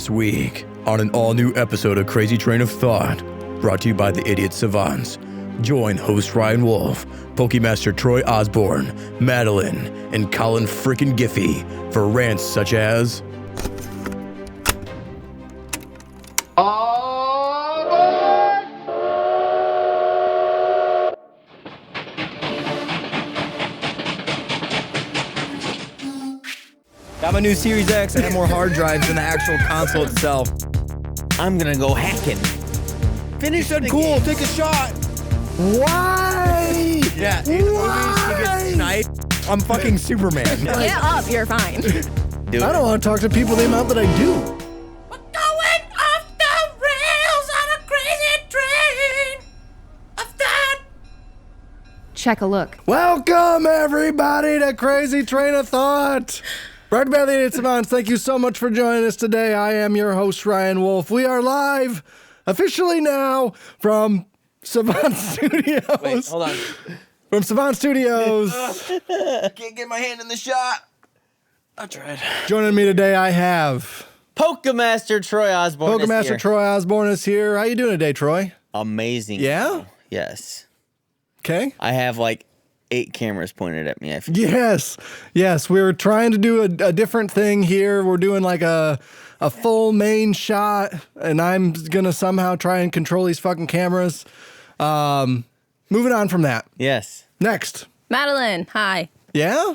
This week, on an all-new episode of Crazy Train of Thought, brought to you by the Idiot Savants, join host Ryan Wolf, Pokèmaster Troy Osborn, Madalyn, and Colin Freakin Giffy for rants such as... Got my new Series X. I have more hard drives than the actual console itself. I'm gonna go hacking. Finish that cool. Game. Take a shot. Why? Yeah. In the movies, he gets sniped. I'm fucking Superman. Get up. You're fine. I don't want to talk to people the amount that I do. We're going off the rails on a crazy train of thought. Check a look. Welcome, everybody, to Crazy Train of Thought. Brought to you by the Idiot Savants. Thank you so much for joining us today. I am your host, Ryan Wolf. We are live, officially now, from Savant Studios. Wait, hold on. From Savant Studios. Can't get my hand in the shot. I tried. Joining me today, I have... Pokèmaster Troy Osborn. Pokèmaster Troy Osborn is here. How you doing today, Troy? Amazing. Yeah? Yes. Okay. I have like 8 cameras pointed at me. Yes. We were trying to do a different thing here. We're doing like a full main shot, and I'm gonna somehow try and control these fucking cameras. Moving on from that. Yes. Next. Madalyn, hi. Yeah?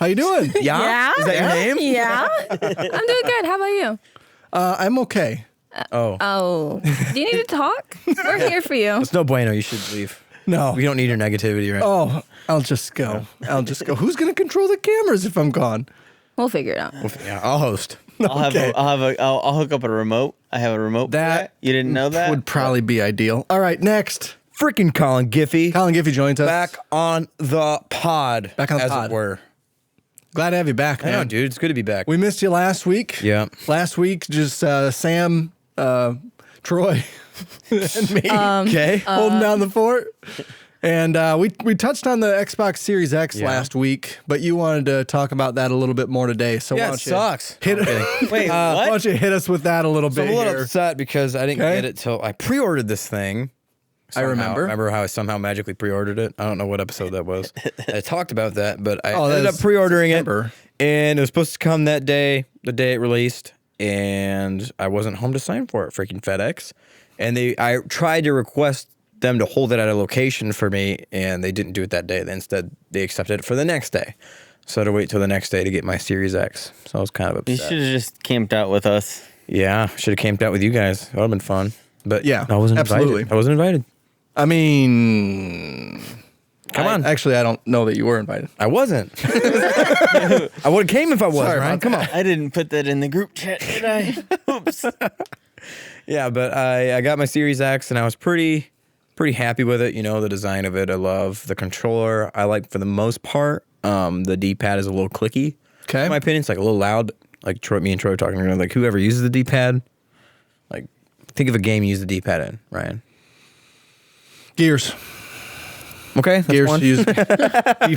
How you doing? Yeah? Is that your name? Yeah. I'm doing good. How about you? I'm okay. Oh. Do you need to talk? We're here for you. It's no bueno. You should leave. No. We don't need your negativity right now. Oh, I'll just go. Who's gonna control the cameras if I'm gone? We'll figure it out. Yeah, I'll host. I'll hook up a remote. I have a remote. For that you didn't know that would probably be ideal. All right, next. Freaking Colin Giffy. Colin Giffy joins us. Back on the pod. Back on the as pod. it were. Glad to have you back, I man. know, dude. It's good to be back. We missed you last week. Yeah. Last week, just Sam, Troy, and me. Okay. Holding down the fort. And we touched on the Xbox Series X last week, but you wanted to talk about that a little bit more today. So why don't you sucks. hit Wait, why don't you hit us with that a little So bit I'm a little here? upset because I didn't get it till I pre-ordered this thing. I remember. Remember how I somehow magically pre-ordered it? I don't know what episode that was. I talked about that, but I that ended up is pre-ordering September. it. And it was supposed to come that day, the day it released. And I wasn't home to sign for it, freaking FedEx. And I tried to request them to hold it at a location for me, and they didn't do it that day. Instead, they accepted it for the next day. So I had to wait till the next day to get my Series X. So I was kind of upset. You should have just camped out with us. Yeah, should have camped out with you guys. That would have been fun. But Yeah, I wasn't absolutely. invited. I wasn't invited. I mean, Come on. Actually, I don't know that you were invited. I wasn't. I would have came if I was, Sorry Ryan. about Come on. I didn't put that in the group chat, did I? Oops. Yeah, but I got my Series X, and I was pretty happy with it. You know, the design of it, I love. The controller, I like for the most part. The D-pad is a little clicky. Okay. In my opinion, it's like a little loud. Like me and Troy were talking about, like whoever uses the D-pad, like think of a game you use the D-pad in, Ryan. Gears. Okay, that's Gears. one. You've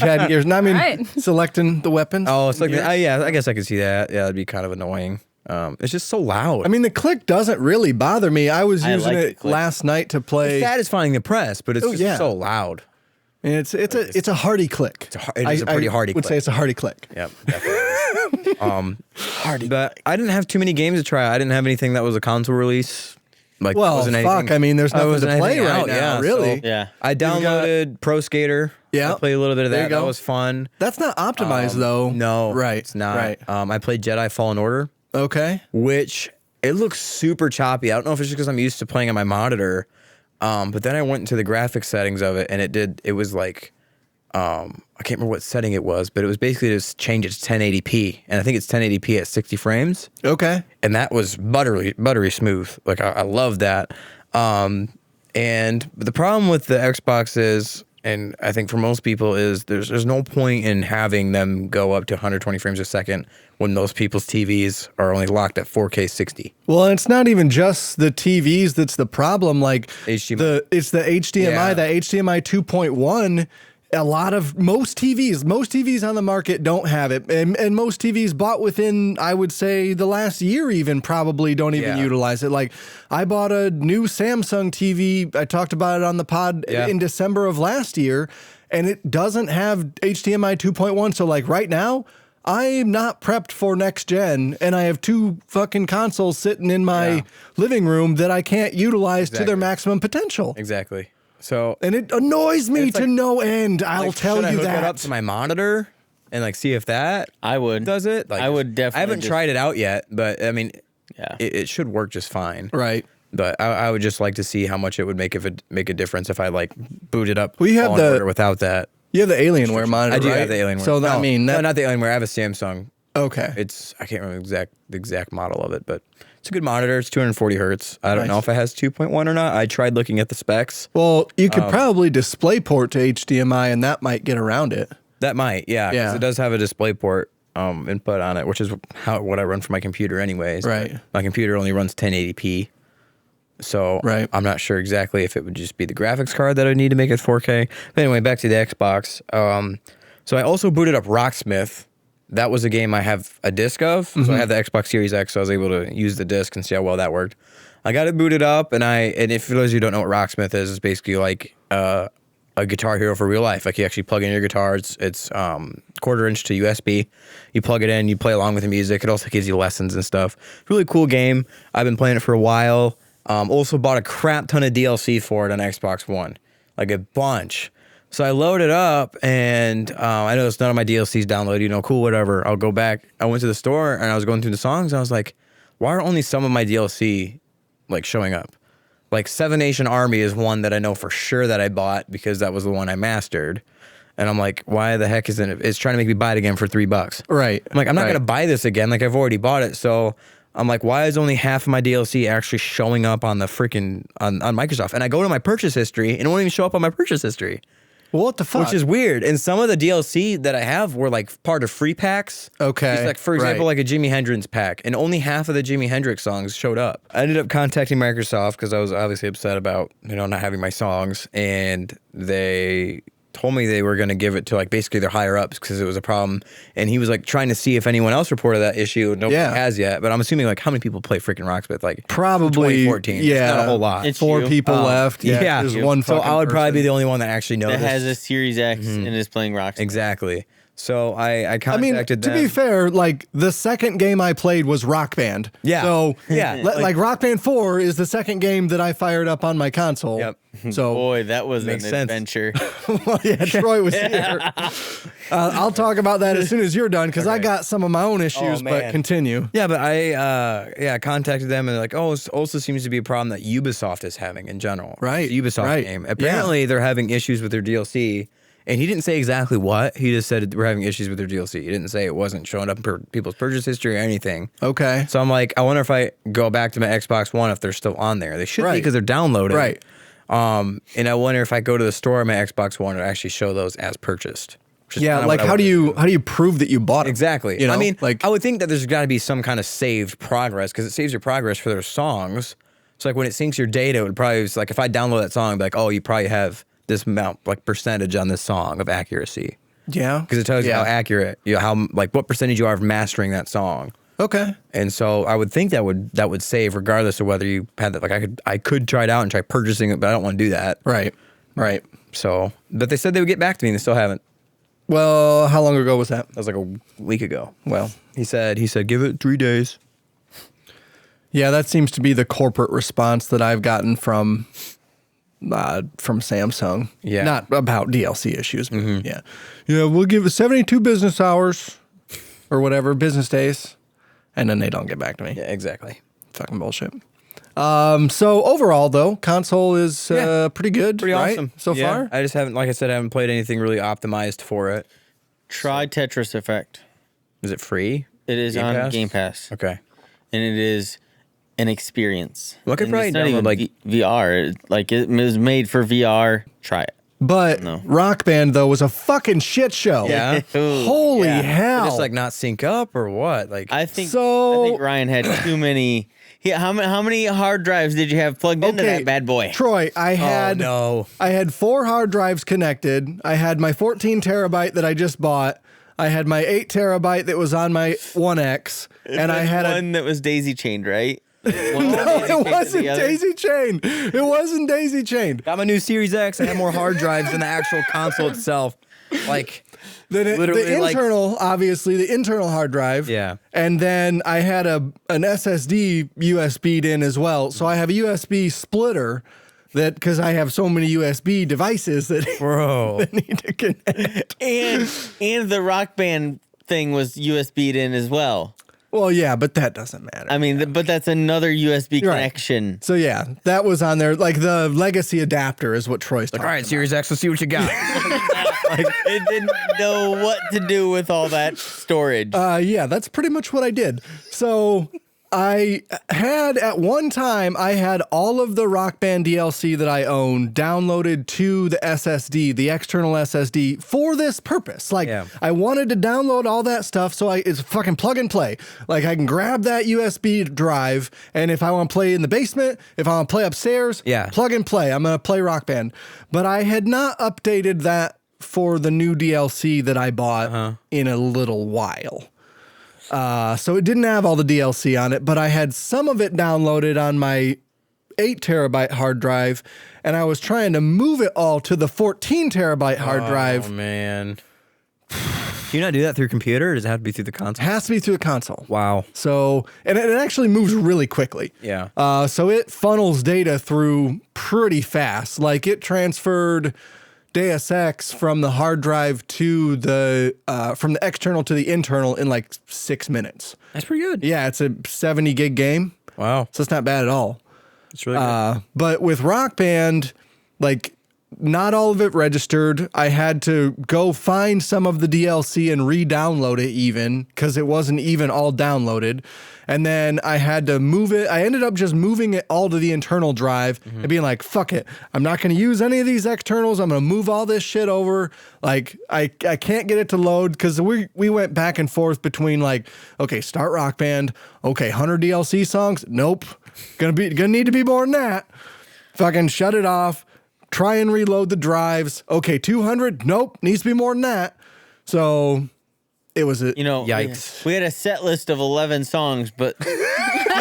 had gears. No, I mean, Right. selecting the weapons. Oh, it's like, Gears. yeah, I guess I could see that. Yeah, that'd be kind of annoying. It's just so loud. I mean, the click doesn't really bother me. I was I using like the it click. last night to play. it's satisfying to press, but it's just yeah. so loud. And it's a hearty click. It is a pretty hardy I would click. say it's a hearty click. Yep, definitely. Hardy. But I didn't have too many games to try. I didn't have anything that was a console release. Like, Well, wasn't fuck. anything- I mean, there's nothing wasn't to play anything right out, now, yeah, really. so Yeah. I downloaded Pro Skater. Yeah. I played a little bit of There that. you go. That was fun. That's not optimized though. No, Right. it's not. Right. I played Jedi Fallen Order, Okay. which it looks super choppy. I don't know if it's just because I'm used to playing on my monitor, but then I went into the graphics settings of it, and it was like, I can't remember what setting it was, but it was basically just change it to 1080p, and I think it's 1080p at 60 frames. Okay. And that was buttery smooth. Like I love that. And the problem with the Xbox is, and I think for most people is, there's no point in having them go up to 120 frames a second when most people's TVs are only locked at 4K 60. Well, and it's not even just the TVs that's the problem. Like HDMI. it's the HDMI. Yeah. That HDMI 2.1 most TVs on the market don't have it. And most TVs bought within, I would say, the last year even probably don't even utilize it. Like, I bought a new Samsung TV. I talked about it on the pod in December of last year, and it doesn't have HDMI 2.1. So, like, right now, I'm not prepped for next gen, and I have 2 fucking consoles sitting in my living room that I can't utilize to their maximum potential. Exactly. So, and it annoys me to no end. I'll tell you should I hook that. it up to my monitor and like see if that I would does it. Like, I would definitely. I haven't tried it out yet, but I mean, it should work just fine. Right. But I would just like to see how much it would make a difference if I like booted up. We have without that. You have the Alienware monitor. I do right? have the Alienware. So I mean, no, not the Alienware. I have a Samsung. Okay. I can't remember the exact model of it, but it's a good monitor. It's 240 hertz. I don't know if it has 2.1 or not. I tried looking at the specs. Well, you could probably DisplayPort to HDMI, and that might get around it. That might, yeah. 'Cause it does have a DisplayPort input on it, which is what I run for my computer anyways. Right. My computer only runs 1080p. So I'm not sure exactly if it would just be the graphics card that I would need to make it 4K. But anyway, back to the Xbox. So I also booted up Rocksmith. That was a game I have a disc of. So I have the Xbox Series X, so I was able to use the disc and see how well that worked. I got it booted up, and if for those of you who don't know what Rocksmith is, it's basically like a Guitar Hero for real life. Like, you actually plug in your guitar. It's quarter-inch to USB. You plug it in, you play along with the music. It also gives you lessons and stuff. Really cool game. I've been playing it for a while. Also bought a crap ton of DLC for it on Xbox One, like a bunch. So I loaded up, and I noticed none of my DLCs downloaded. Cool, whatever. I'll go back. I went to the store, and I was going through the songs, and I was like, why are only some of my DLC like showing up? Like, Seven Nation Army is one that I know for sure that I bought because that was the one I mastered. And I'm like, why the heck isn't it? It's trying to make me buy it again for $3. Right. I'm like, I'm not going to buy this again. Like, I've already bought it. So I'm like, why is only half of my DLC actually showing up on the freaking, on Microsoft? And I go to my purchase history, and it won't even show up on my purchase history. What the fuck? Which is weird. And some of the DLC that I have were like part of free packs. Okay. It's like, for example, like a Jimi Hendrix pack, and only half of the Jimi Hendrix songs showed up. I ended up contacting Microsoft because I was obviously upset about, not having my songs, and they told me they were going to give it to like basically their higher ups because it was a problem. And he was like trying to see if anyone else reported that issue. Nobody has yet, but I'm assuming like how many people play freaking Rocksmith? Like probably 2014. Yeah, not a whole lot. It's 4 you. people left. Yeah, there's one. So I would probably be the only one that actually knows. That has a Series X and is playing Rocksmith. Exactly. So I contacted them. To be fair, like the second game I played was Rock Band. Yeah. So like Rock Band 4 is the second game that I fired up on my console. Yep. So boy, that was an Makes sense. adventure. well, yeah, Troy was here. I'll talk about that as soon as you're done because I got some of my own issues. But continue. Yeah, but I contacted them, and they're like, oh, it also seems to be a problem that Ubisoft is having in general. Right. It's a Ubisoft right. game. Apparently, they're having issues with their DLC. And he didn't say exactly what. He just said we're having issues with their DLC. He didn't say it wasn't showing up in people's purchase history or anything. Okay. So I'm like, I wonder if I go back to my Xbox One if they're still on there. They should be because they're downloaded. Right. And I wonder if I go to the store on my Xbox One and actually show those as purchased. Yeah, like how do you prove that you bought it? Exactly. I mean, like I would think that there's got to be some kind of saved progress because it saves your progress for their songs. So like when it syncs your data, it would probably like if I download that song, it'd be like, oh, you probably have this amount, like percentage on this song of accuracy. Yeah. Because it tells you how accurate, how like what percentage you are of mastering that song. Okay. And so I would think that would save regardless of whether you had that. Like I could try it out and try purchasing it, but I don't want to do that. Right. Right. So, but they said they would get back to me, and they still haven't. Well, how long ago was that? That was like a week ago. Well, he said give it 3 days. Yeah, that seems to be the corporate response that I've gotten from Samsung. Yeah. Not about DLC issues. But Yeah. Yeah, we'll give it 72 business hours or whatever, business days. And then they don't get back to me. Yeah, exactly. Fucking bullshit. So overall, though, console is pretty good. Pretty right? awesome so far. I just haven't, like I said, I haven't played anything really optimized for it. Try Tetris Effect. Is it free? It is on Game Pass. Okay. And it is an experience. Well, I could And probably it's not download, even VR. Like it was made for VR. Try it. But Rock Band, though, was a fucking shit show. Yeah. Holy hell. Just like not sync up or what? Like I think So- Ryan had too many. How many hard drives did you have plugged into that bad boy? Troy, I had no. I had 4 hard drives connected. I had my 14 terabyte that I just bought. I had my 8 terabyte that was on my 1X, and I had one that was daisy chained, right? No, it wasn't daisy chained. It wasn't daisy chained. Got my new Series X. I have more hard drives than the actual console itself. Like, The literally, internal, obviously, the internal hard drive. Yeah. And then I had an SSD USB'd in as well. So I have a USB splitter that, because I have so many USB devices that, bro, that need to connect. And the Rock Band thing was USB'd in as well. Well, yeah, but that doesn't matter. I mean, but that's another USB Right. connection. So yeah, that was on there. Like the legacy adapter is what Troy's talking all right, about. Series X, let's see what you got. It didn't know what to do with all that storage. Yeah, that's pretty much what I did. So I had, at one time, I had all of the Rock Band DLC that I own downloaded to the SSD, the external SSD, for this purpose. Like, Yeah. I wanted to download all that stuff, so it's fucking plug and play. Like, I can grab that USB drive, and if I want to play in the basement, if I want to play upstairs, Yeah. plug and play. I'm going to play Rock Band. But I had not updated that for the new DLC that I bought in a little while. So it didn't have all the DLC on it, but I had some of it downloaded on my 8 terabyte hard drive, and I was trying to move it all to the 14 terabyte hard Oh, drive. man. Can you not do that through computer, or does it have to be through the console? Has to be through a console. Wow. So, and it actually moves really quickly. Yeah. So it funnels data through pretty fast. Like it transferred Deus Ex from the hard drive to the from the external to the internal in like 6 minutes. That's pretty good. Yeah, it's a 70 gig game, Wow. so it's not bad at all. It's really good. But with Rock Band, like not all of it registered. I had to go find some of the DLC and re-download it even because it wasn't even all downloaded. And then I had to move it. I ended up just moving it all to the internal drive and being like, fuck it. I'm not going to use any of these externals. I'm going to move all this shit over. Like I can't get it to load because we went back and forth between like, okay, start Rock Band. Okay, 100 DLC songs. Nope. Gonna need to be more than that. Fucking shut it off. Try and reload the drives. Okay, 200. Nope, needs to be more than that. So it was a yikes. We had a set list of 11 songs, but he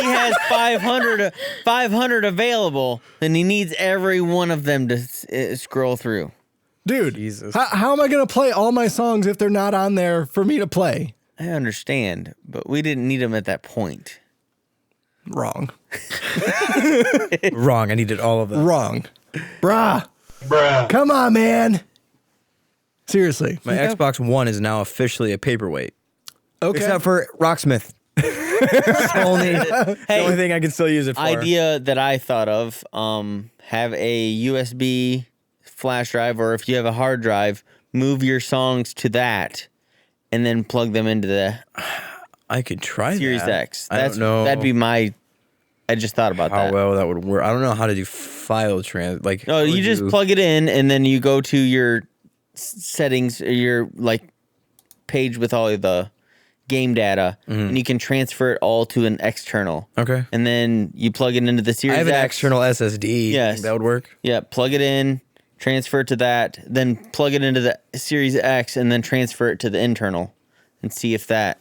has 500 available, and he needs every one of them to scroll through. dude. Jesus. How am I gonna play all my songs if they're not on there for me to play? I understand, but we didn't need them at that point. Wrong. Wrong. I needed all of them. Wrong. Bruh. Come on, man. Seriously. My Xbox One is now officially a paperweight. Okay. Except for Rocksmith. It's the only thing I can still use it for. Idea that I thought of, have a USB flash drive, or if you have a hard drive, move your songs to that and then plug them into the I could try Series that. X. I don't know That'd be my, I just thought about how that. well that would work. I don't know how to do file like. No, you just plug it in and then you go to your settings, your like page with all of the game data, and you can transfer it all to an external. Okay. And then you plug it into the Series I have an X. external SSD. Yes. That would work. Yeah, plug it in, transfer it to that, then plug it into the Series X, and then transfer it to the internal, and see if that.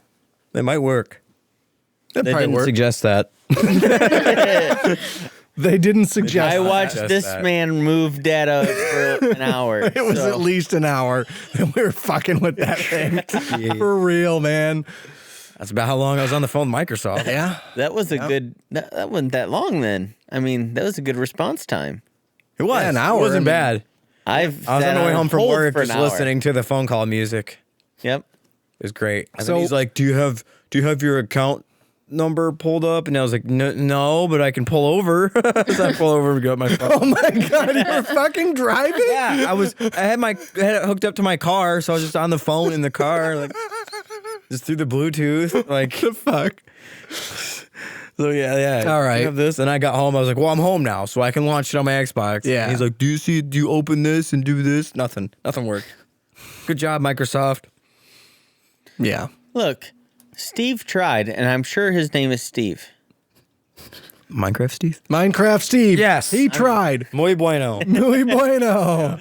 That might work. That They probably didn't worked. suggest that. They didn't suggest. I watched Just this that. man move data for an hour. It was so- at least an hour, and we were fucking with that thing for real, man. That's about how long I was on the phone with Microsoft. Yeah. That was a good. That wasn't that long then. I mean, that was a good response time. It was. Yeah, an hour. It wasn't bad. I I was on the way home from work just listening. listening to the phone call music. Yep. It was great. And So- then he's like, "Do you have your account number pulled up?" And I was like, "No, but I can pull over." So I pull over and go up my phone. Oh my god, you were fucking driving? Yeah, I had it hooked up to my car, so I was just on the phone in the car, like just through the Bluetooth, like The fuck? So yeah. All right. I have this, and I got home. I was like, "Well, I'm home now, so I can launch it on my Xbox." Yeah. And he's like, Do you open this and do this?" Nothing worked. Good job, Microsoft. Yeah. Look, Steve tried, and I'm sure his name is Steve. Minecraft Steve? Minecraft Steve. Yes. He tried. Muy bueno. Muy bueno.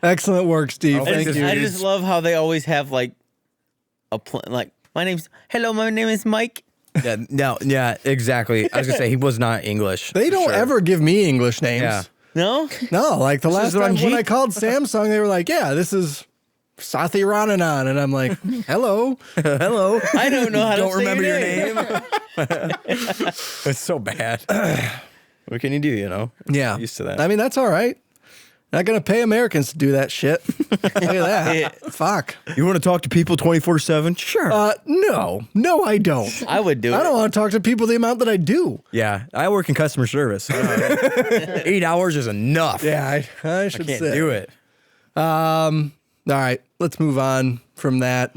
Excellent work, Steve. Thank you. I just love how they always have like my name is Mike. Yeah, exactly. I was gonna say he was not English. They don't ever give me English names. Yeah. No? No, like the last is time when Ranjit? I called Samsung, they were like, yeah, this is Sathi Rananan. And I'm like, hello. Hello. I don't know how to Don't say remember your name. name. It's so bad. What can you do? You know? Yeah. Used to that. I mean, that's all right. Not going to pay Americans to do that shit. Look at that. Fuck. You want to talk to people 24/7? Sure. No, I don't. I would do it. I don't want to talk to people the amount that I do. Yeah, I work in customer service. 8 hours is enough. Yeah, I should Can't say. do it. All right, let's move on from that.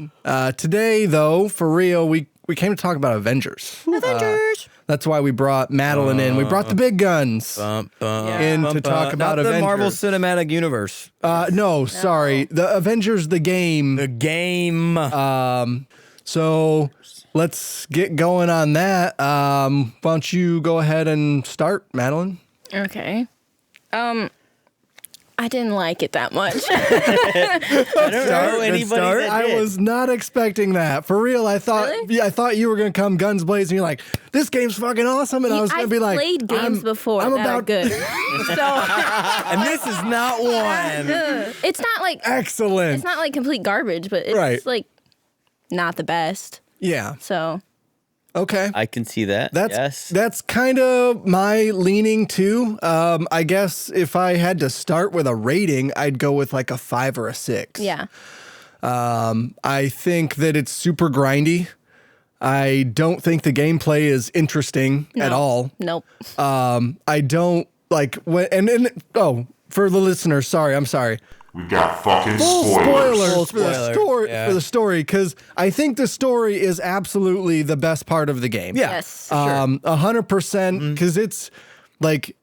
Today, though, for real, we came to talk about Avengers. Avengers. That's why we brought Madalyn in. We brought the big guns In to talk about not the Avengers. Marvel Cinematic Universe. No, sorry. The Avengers, the game. The game. So let's get going on that. Why don't you go ahead and start, Madalyn? Okay. I didn't like it that much. I don't know Start, anybody start. that I did. was not expecting that. For real, I thought Really? I thought you were gonna come guns blazing. You're like, this game's fucking awesome, and I was gonna I've be like, played games before I'm that are about good. So And this is not one. it's not like excellent. it's not like complete garbage, but it's Right. like not the best. Yeah. So Okay. I can see that. yes. That's kind of my leaning too. I guess if I had to start with a rating, I'd go with like a 5 or a 6. yeah. I think that it's super grindy. I don't think the gameplay is interesting at No. all. Nope. I don't like when for the listeners, I'm sorry. We got fucking Full spoilers. spoilers for the spoiler, story yeah. for the story, because I think the story is absolutely the best part of the game. Yeah. Yes. 100%, because it's like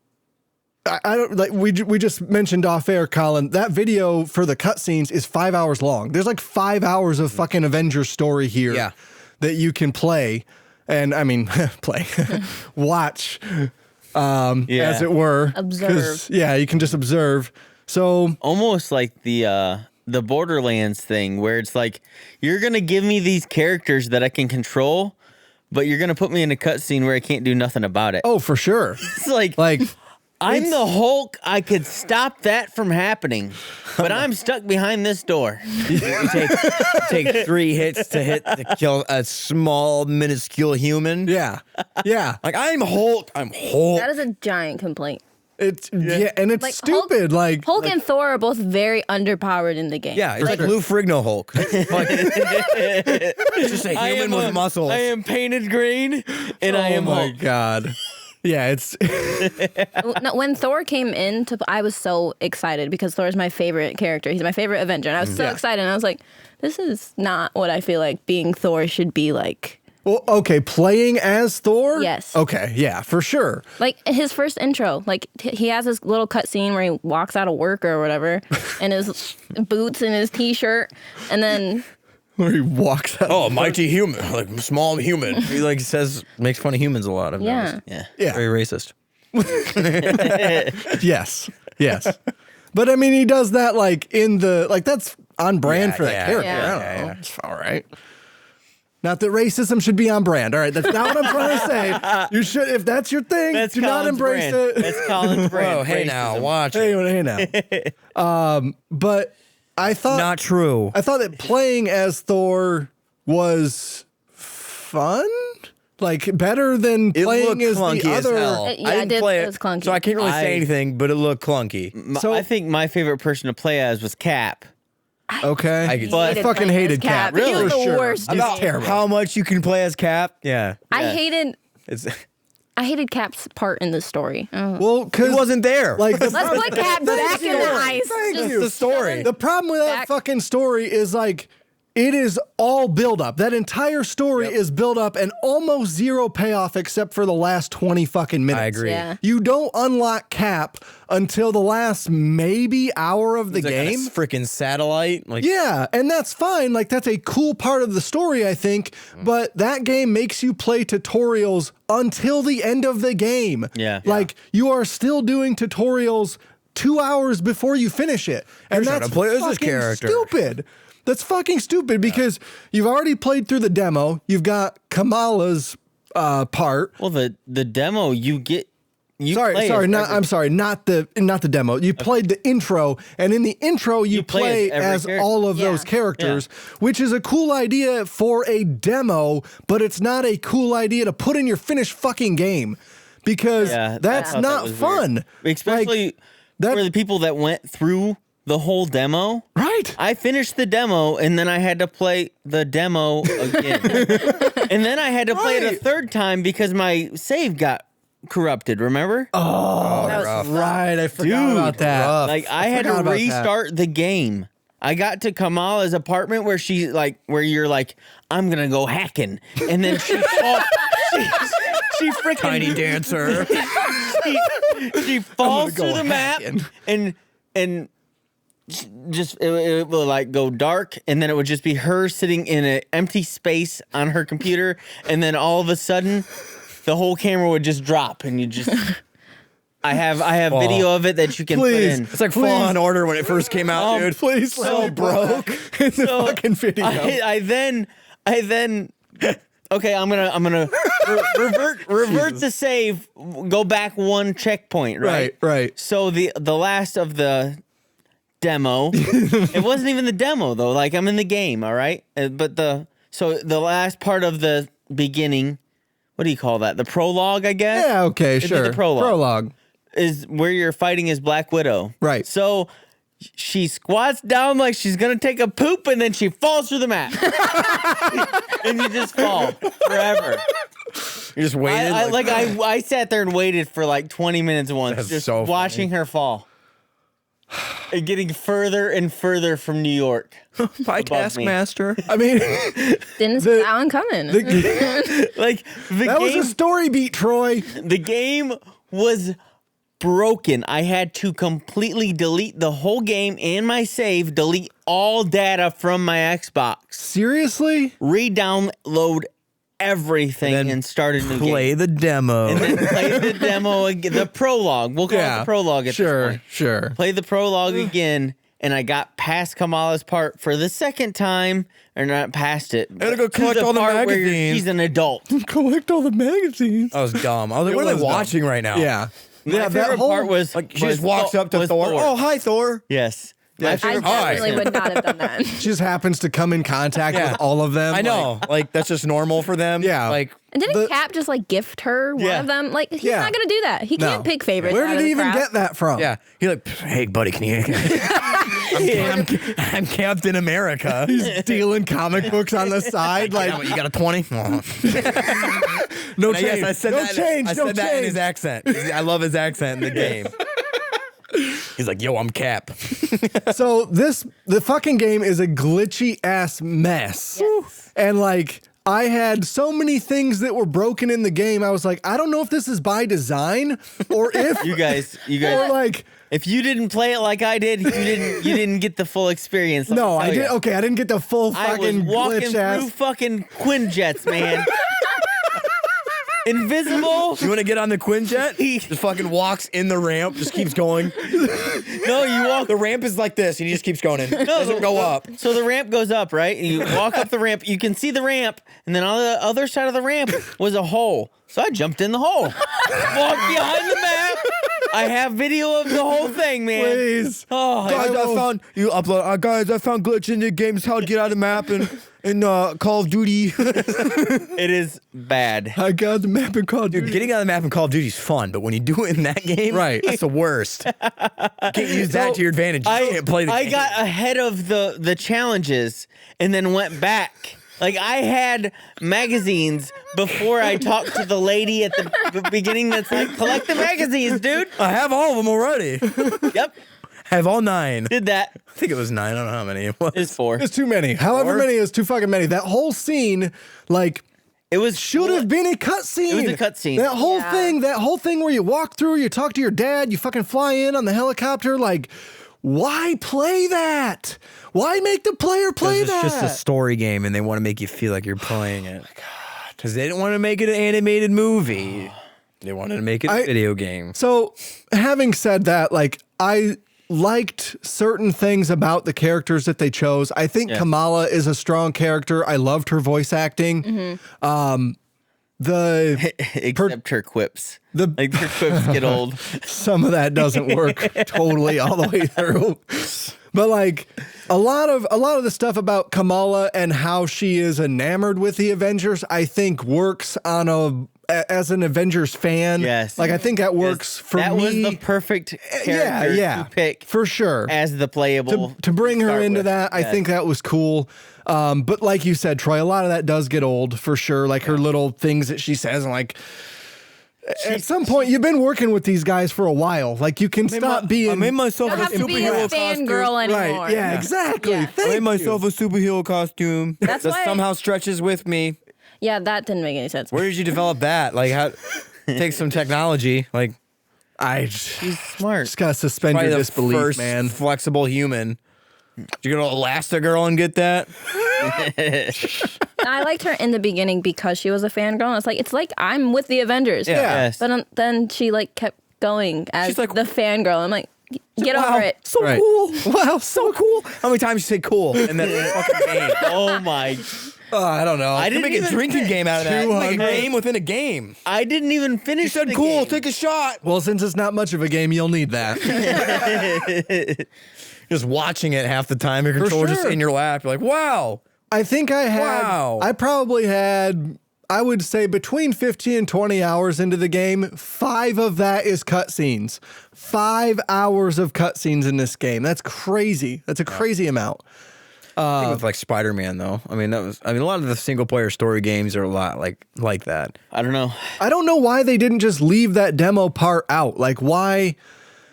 I don't like we just mentioned off air, Colin. That video for the cutscenes is 5 hours long. There's like 5 hours of fucking Avengers story here Yeah. that you can play, and I mean play, watch, as it were. 'Cause, Observe. Yeah, you can just observe. So Almost like the Borderlands thing where it's like, you're going to give me these characters that I can control, but you're going to put me in a cutscene where I can't do nothing about it. oh, for sure, It's like I'm it's- the Hulk. I could stop that from happening, but I'm stuck behind this door. You take 3 hits to kill a small, minuscule human. yeah, yeah. Like, I'm Hulk. I'm Hulk. That is a giant complaint. It's and it's Like, stupid. Hulk and Thor are both very underpowered in the game. Yeah, it's like Lou Ferrigno Hulk. Like, it's just a human with muscles. I am painted green, and I oh am my Hulk. god. Yeah, it's No, when Thor came in, I was so excited because Thor is my favorite character. He's my favorite Avenger. And I was so excited. And I was like, this is not what I feel like being Thor should be like. well, okay. Playing as Thor. Yes. Okay. Yeah, for sure. Like his first intro, like he has this little cutscene where he walks out of work or whatever in his boots and his t-shirt. And then Where he walks out. Oh, mighty human, like small human. He like makes fun of humans a lot. I've yeah. noticed. Yeah. Yeah. Very racist. Yes. Yes. But I mean, he does that like in the that's on brand Yeah, for that yeah, character. yeah, I don't know. It's all right. Not that racism should be on brand. All right, that's not what I'm trying to say. You should, if that's your thing, That's do not Colin's embrace brand. it. That's Colin's brand. Oh, hey now, Racism. watch it. Hey now. But I thought Not true. I thought that playing as Thor was fun, like better than It playing looked as clunky the as other. hell. Yeah, I it didn't did- play it was clunky. so I can't really I- say anything. But it looked clunky. So- I think my favorite person to play as was Cap. Okay, I could- I fucking playing as hated Cap. He was for the sure. worst. He's dude. terrible. How much you can play as Cap? Yeah, I it's hated Cap's part in the story. Well, he because wasn't there. like the Let's put Cap back in the ice. Thank Just you. the story. The problem with that Back- fucking story is like it is all build up. That entire story is build up and almost zero payoff except for the last 20 fucking minutes. I agree. Yeah. You don't unlock Cap until the last maybe hour of the game. Freaking satellite. Like, Yeah, and that's fine. Like, that's a cool part of the story, I think. But that game makes you play tutorials until the end of the game. Yeah. Like, you are still doing tutorials 2 hours before you finish it. And Here's how that's to play as this fucking character. stupid. That's fucking stupid because you've already played through the demo. You've got Kamala's part. Well, the demo you get. Not the demo. You played the intro, and in the intro you play as every all of Yeah. those characters, which is a cool idea for a demo, but it's not a cool idea to put in your finished fucking game because Yeah, I that's thought that not was fun. weird. Especially Like, that- for the people that went through the whole demo. Right. I finished the demo and then I had to play the demo again. And then I had to play it a Right. third time because my save got corrupted, remember? Oh, That was rough. right. I forgot about that. rough. Like I had forgot to about that. restart the game. I got to Kamala's apartment where she's like, where you're like, I'm gonna go hacking, and then she freaking Tiny dancer. she falls go through the map hacking. and just it will like go dark, and then it would just be her sitting in an empty space on her computer, and then all of a sudden the whole camera would just drop, and you just. I have video of it that you can put Please. in. It's like Fall on Order when it first came out, dude. Please, So broke. in the fucking video. I then okay, I'm gonna revert the save, go back one checkpoint, right? Right. So the last of the demo, it wasn't even the demo though. Like I'm in the game, all right. But the last part of the beginning, what do you call that? The prologue, I guess. Yeah. Okay. It'd be Sure. the prologue. Is where you're fighting as Black Widow. Right. So she squats down like she's gonna take a poop, and then she falls through the map, and you just fall forever. You just waited. I sat there and waited for like 20 minutes once, That's just so funny. watching her fall, and getting further and further from New York. By above me. Taskmaster. I mean, Didn't see that one coming. Like the that was game, a story beat, Troy. the game was broken. I had to completely delete the whole game and my save, delete all data from my Xbox, Seriously? re-download everything, Then and start a new Play game. the demo. And then play the demo again, the prologue. We'll call it the prologue at this point. Sure. Play the prologue again, and I got past Kamala's part for the second time, or not past it. gotta go to collect all the part where magazines. she's an adult. Collect all the magazines. I was dumb. I was like, It what are was they dumb. watching right now? Yeah. My favorite part was Like, she just walks up to was Thor. Oh, hi, Thor. yes. Yeah, My I favorite definitely Hi. would not have done that. She just happens to come in contact Yeah. with all of them. I know. Like, that's just normal for them. Yeah. Like, And didn't The- Cap just like gift her one Yeah. of them? Like he's Yeah. not gonna do that. He No. can't pick favorites. Where out did of he the even crowd. get that from? yeah. He like, hey, buddy, can you? I'm Captain America. He's dealing comic books on the side. Like, You got a 20? no change. Yes, I said no that. change. I no said that in change. his accent. I love his accent in the game. He's like, yo, I'm Cap. So the fucking game is a glitchy ass mess. Yes. And like, I had so many things that were broken in the game. I was like, I don't know if this is by design or if You guys, or like, if you didn't play it like I did, you didn't get the full experience. let me no, I tell did. ya. Okay, I didn't get the full I was fucking walking glitch through ass. fucking Quinjets, man. Invisible. You want to get on the Quinjet? He just fucking walks in the ramp, just keeps going. No, you walk. The ramp is like this, and he just keeps going in. Doesn't go up. So the ramp goes up, right? And you walk up the ramp. You can see the ramp, and then on the other side of the ramp was a hole. So I jumped in the hole. Walked behind the map. I have video of the whole thing, man. Please. Oh, Guys, it's- I found you upload. Guys, I found glitch in the games. How to get out of the map in Call of Duty. it is bad. I got the map and called Dude, getting out of the map in Call of Duty is fun, but when you do it in that game, Right. that's the worst. You can't use that to your advantage. You can't play the I game. got ahead of the challenges and then went back. Like I had magazines before I talked to the lady at the beginning that's like, collect the magazines, dude. I have all of them already. Yep. I have all 9. Did that. I think it was 9. I don't know how many it was. It's 4. It's too many. However many is too fucking many. That whole scene, like, It was should have been a cutscene. It was a cutscene. That whole Yeah. thing, where you walk through, you talk to your dad, you fucking fly in on the helicopter. Like, why play that? Why make the player play It's that? just a story game, and they want to make you feel like you're playing it. Oh my god! Because they didn't want to make it an animated movie. They wanted to make it a video game. So, having said that, like, I liked certain things about the characters that they chose. I think Kamala is a strong character. I loved her voice acting. except her quips. Her quips get old. Some of that doesn't work totally all the way through. But like a lot of the stuff about Kamala and how she is enamored with the Avengers, I think works on as an Avengers fan. Yes. Like I think that works for me. That was the perfect character to pick for sure. as the playable. To bring her into with. that, I Yes. think that was cool. But like you said, Troy, a lot of that does get old for sure. Like her little things that she says, and like at some point, you've been working with these guys for a while. Like you can stop being. I made myself You don't a have to be a superhero costume. fangirl anymore. Right? Yeah, exactly. Yeah. I Thank made myself you. a superhero costume That's that why- somehow stretches with me. Yeah, that didn't make any sense. Where did you develop that? Like, how? Take some technology. Like, She's smart. Just gotta suspend probably your the disbelief, first man. flexible human. You're gonna Elastigirl and get that? I liked her in the beginning because she was a fangirl. And it's like I'm with the Avengers. Yeah. Yes. But then she like kept going as She's like- the fangirl. I'm like, get Wow, over it. So Right. cool. Wow, so cool. How many times you say cool in that fucking game? Oh my! I don't know. I You didn't make a even drinking game out of that. Like a 200. game within a game. I didn't even You finish. said the cool, game. take a shot. Well, since it's not much of a game, you'll need that. Just watching it half the time, your controller's just sure. in your lap. You're like, wow. I think I probably had, I would say between 15 and 20 hours into the game. 5 of that is cutscenes. 5 hours of cutscenes in this game. That's crazy. That's a crazy amount. I think with like Spider-Man though. I mean, a lot of the single player story games are a lot like that. I don't know. I don't know why they didn't just leave that demo part out. Like why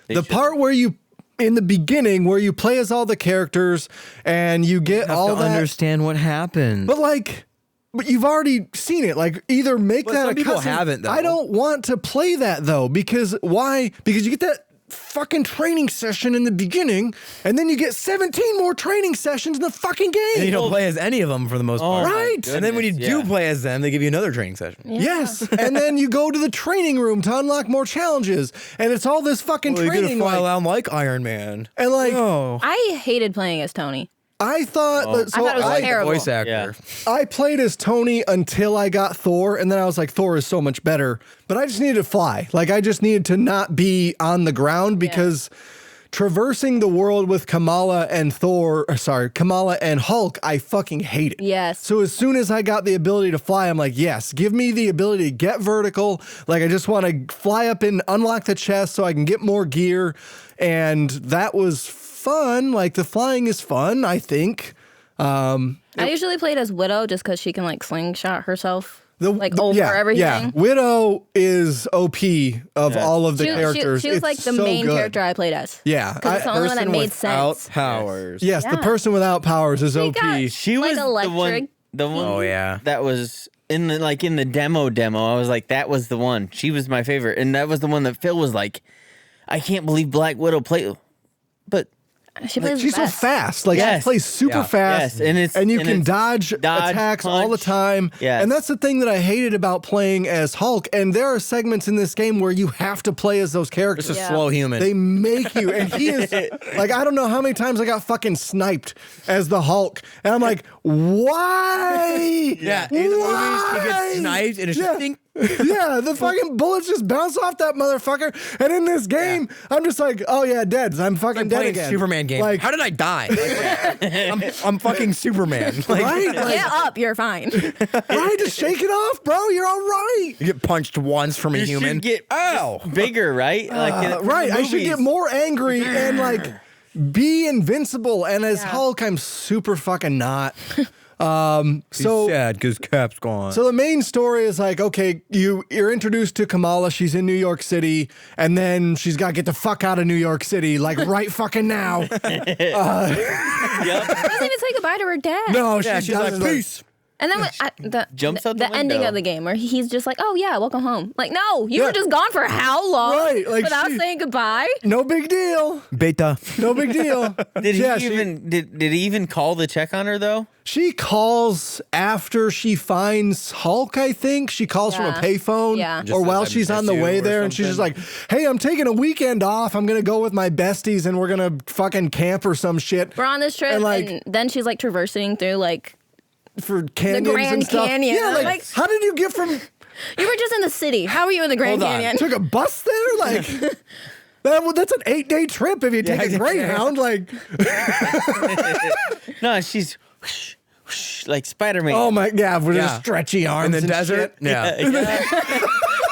the part where you in the beginning where you play as all the characters and you get all that understand what happened. But you've already seen it. Like either make But that some a people cutscene. haven't, though. I don't want to play that though because why? Because you get that fucking training session in the beginning and then you get 17 more training sessions in the fucking game. and you don't play as any of them for the most part. my Right. And then when you goodness, do yeah. play as them, they give you another training session. Yes. And then you go to the training room to unlock more challenges. And it's all this fucking Well, you get training. to fly Like, around like Iron Man. and like, Oh. I hated playing as Tony. I thought that, so I thought it was I, terrible. Voice actor. I played as Tony until I got Thor, and then I was like, Thor is so much better. But I just needed to fly. Like, I just needed to not be on the ground because traversing the world with Kamala and Kamala and Hulk, I fucking hate it. Yes. So as soon as I got the ability to fly, I'm like, yes, give me the ability to get vertical. Like, I just want to fly up and unlock the chest so I can get more gear. And that was fun. Like, the flying is fun, I think. I usually played as Widow just because she can like slingshot herself over Yeah. everything. Widow is OP of all of the She characters. was It's like the so main good. character I played as. Yeah. Because it's the only one that made sense. Powers. Yes, the Yeah. person without powers is OP. got- She Like was electric. the one. Oh, yeah. That was in the demo. I was like, that was the one. She was my favorite, and that was the one that Phil was like, I can't believe Black Widow played, but. She plays She's so best. fast. Like Yes. she plays super Yeah. fast. Yes, and you can it's dodge attacks all the punch. time. Yes. And that's the thing that I hated about playing as Hulk. And there are segments in this game where you have to play as those characters. It's a Yeah. slow human. They make you, and he is like, I don't know how many times I got fucking sniped as the Hulk, and I'm like, why? yeah, in the movies, he Why? gets sniped and it's Yeah. just ding. Yeah, the fucking bullets just bounce off that motherfucker. And in this game, I'm just like, oh yeah, dead. I'm fucking I'm dead playing again. Superman game. Like, How did I die? I'm fucking Superman. Like, right? Like, Get up, you're fine. right? Just shake it off, bro. You're all right. You get punched once from a You human. should get Ow. bigger, right? Like in Right. the I should movies. get more angry and like be invincible. And as Hulk, I'm super fucking not. He's So sad because Cap's gone. So the main story is like, okay, you're introduced to Kamala. She's in New York City, and then she's got to get the fuck out of New York City, like right fucking now. Yep. She doesn't even say goodbye to her dad. No, she's like, peace. And then when, Jumps out the ending window. of the game where he's just like, oh yeah, welcome home. Like, no, you Yeah. were just gone for how long? Right, like without she- saying goodbye? No big deal. Beta. No big deal. Did Yeah, he even did he even call to check on her though? She calls after she finds Hulk, I think. She calls from a Yeah. payphone. Yeah. Just Or says, while "I she's on the miss you," way or there, and she's just like, hey, I'm taking a weekend off. I'm going to go with my besties, and we're going to fucking camp or some shit. We're on this trip, And, and, like, then she's like traversing through like, For canyons Grand and stuff. Canyon. Yeah, I'm like, like- how did you get from... you were just in the city. How were you in the Grand Hold on. Canyon? Took a bus there? Like... That's an 8-day trip if you take a Greyhound. Like, No, she's whoosh, whoosh, like Spider-Man. oh my, yeah, with her Yeah. stretchy arms In the and desert? shit. Yeah.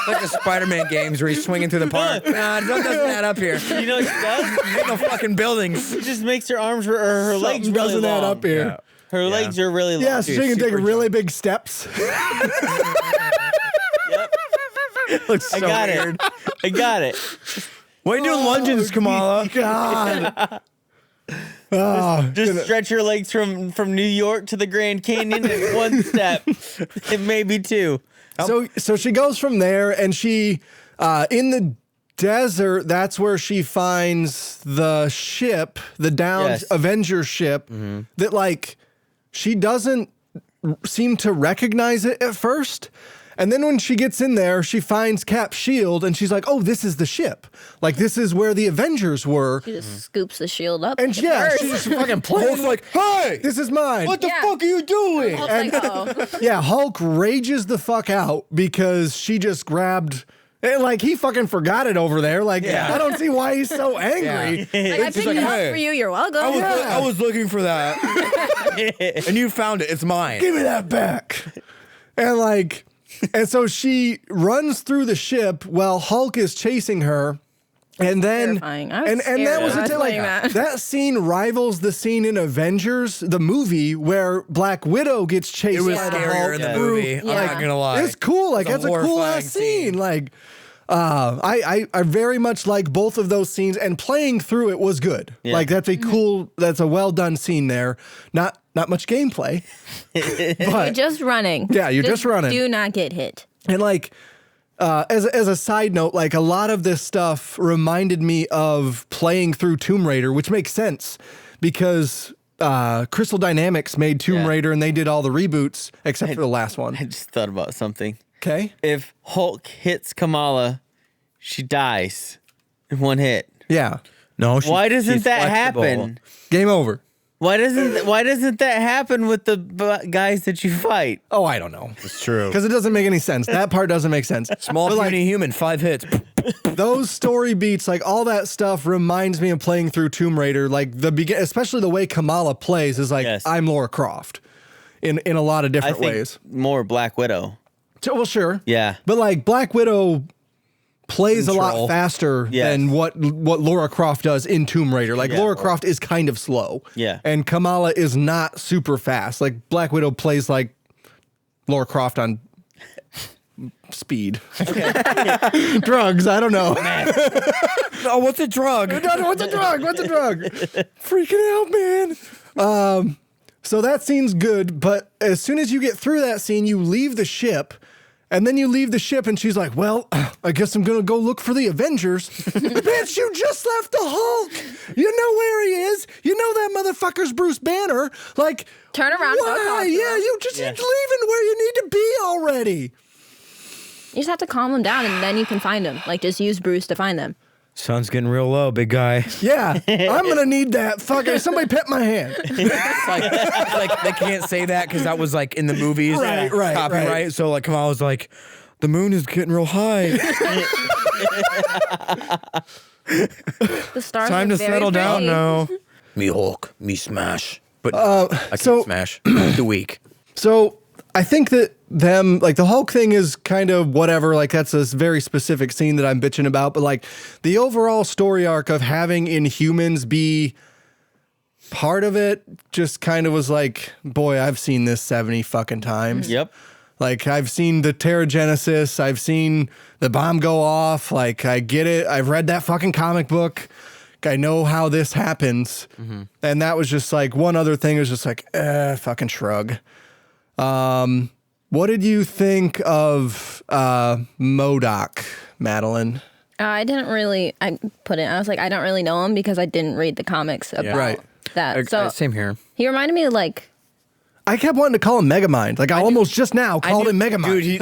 Like the Spider-Man games where he's swinging through the park. Nah, it doesn't add up here. You know what she does? Ain't no fucking buildings. It just makes her arms or her legs Something really doesn't add long. up here. Her legs are really long. Yeah, so she can take super really big steps. Yep. Looks I so got weird. it. I got it. Why are you doing lunges, Kamala? God. Oh, Just stretch your legs from New York to the Grand Canyon in one step. It may be two. so she goes from there, and she in the desert. That's where she finds the ship, the downed Yes. Avengers ship. That like she doesn't seem to recognize it at first. And then when she gets in there, she finds Cap's shield, and she's like, "Oh, this is the ship. Like this is where the Avengers were." She just scoops the shield up. And It's yeah, hers. she just fucking plays like, Hey! "This is mine." What the Yeah. fuck are you doing? Hulk's like, oh. Yeah, Hulk rages the fuck out because she just grabbed. And like he fucking forgot it over there. Like Yeah. I don't see why he's so angry. Like, I She's picked like, it up "Hey, for you. You're welcome. I was looking for that. And you found it. It's mine. Give me that back. And like, and so she runs through the ship while Hulk is chasing her. And then, Terrifying. I was and that scared was when I the was thing, like playing that. that scene rivals the scene in Avengers, the movie where Black Widow gets chased It was by the scarier Hulk in the through- movie. I'm Yeah. not gonna lie. It's cool. Like It's that's a cool horrifying ass scene. Like, I very much like both of those scenes, and playing through it was good. Yeah. Like that's a cool, that's a well done scene there. Not much gameplay, You're but just running. Yeah, you're just running. Do not get hit. and like. As a side note, like a lot of this stuff reminded me of playing through Tomb Raider, which makes sense because Crystal Dynamics made Tomb Yeah. Raider and they did all the reboots except for the last I one. just thought about something. Okay. If Hulk hits Kamala, she dies in one hit. Yeah. No, Why doesn't she's that flexible. happen? Game over. Why doesn't that happen with the guys that you fight? Oh, I don't know. It's true. Because it doesn't make any sense. That part doesn't make sense. Small But, like, puny human, 5 hits. those story beats, like all that stuff reminds me of playing through Tomb Raider. Like especially the way Kamala plays is like, Yes. I'm Lara Croft in a lot of I different think ways. more Black Widow. So, well, sure. Yeah. But like Black Widow plays a lot Control. faster Yes. than what Lara Croft does in Tomb Raider. Like Yeah. Lara Croft is kind of slow. Yeah. And Kamala is not super fast. Like Black Widow plays like Lara Croft on speed. Drugs, I don't know. Oh, what's a drug? What's a drug? What's a drug? Freaking out, man. So that scene's good, but as soon as you get through that scene, you leave the ship, and then you leave the ship, and she's like, well, I guess I'm gonna go look for the Avengers. Bitch, you just left the Hulk. You know where he is. You know that motherfucker's Bruce Banner. Like, Turn around and go why? talk to Yeah, him. you just you're leaving where you need to be already. You just have to calm him down, and then you can find him. Like, just use Bruce to find them. Sun's getting real low, big guy. Yeah, I'm gonna need that. Fucking somebody pet my hand. It's like they can't say that because that was like in the movies. Right, right, Copyright. right. So like Kamal was like, the moon is getting real high. The stars Time are to very settle down pretty. now. Me Hulk, me smash. But I can't so- smash. Too weak. So I think that them, like the Hulk thing is kind of whatever, like that's a very specific scene that I'm bitching about, but like the overall story arc of having Inhumans be part of it just kind of was like, boy, I've seen this 70 fucking times. Yep. Like, I've seen the Terrigenesis. I've seen the bomb go off. Like, I get it. I've read that fucking comic book. I know how this happens. And that was just like, one other thing was just like, fucking shrug. What did you think of MODOK, Madalyn? I didn't really, I was like, I don't really know him because I didn't read the comics about Right. that. So Same here. he reminded me of like, I kept wanting to call him Megamind. Like, I almost just now called him Megamind. Dude, he's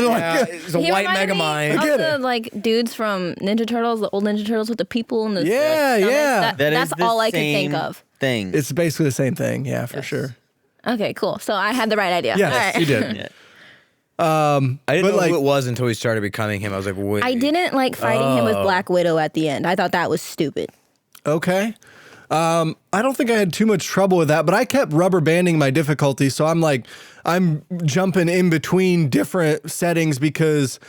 a he white reminded me Megamind. of get the it. like dudes from Ninja Turtles, the old Ninja Turtles with the people and the Yeah, like, stomachs. yeah. That's all I could think of. Thing. It's basically the same thing. Yeah, for sure. Okay, cool. So I had the right idea. Yes, All right. you did. Yeah. I didn't But, know like- who it was until he started becoming him. I was like, wait. I didn't like fighting him with Black Widow at the end. I thought that was stupid. Okay. I don't think I had too much trouble with that, but I kept rubber banding my difficulty. So I'm jumping in between different settings because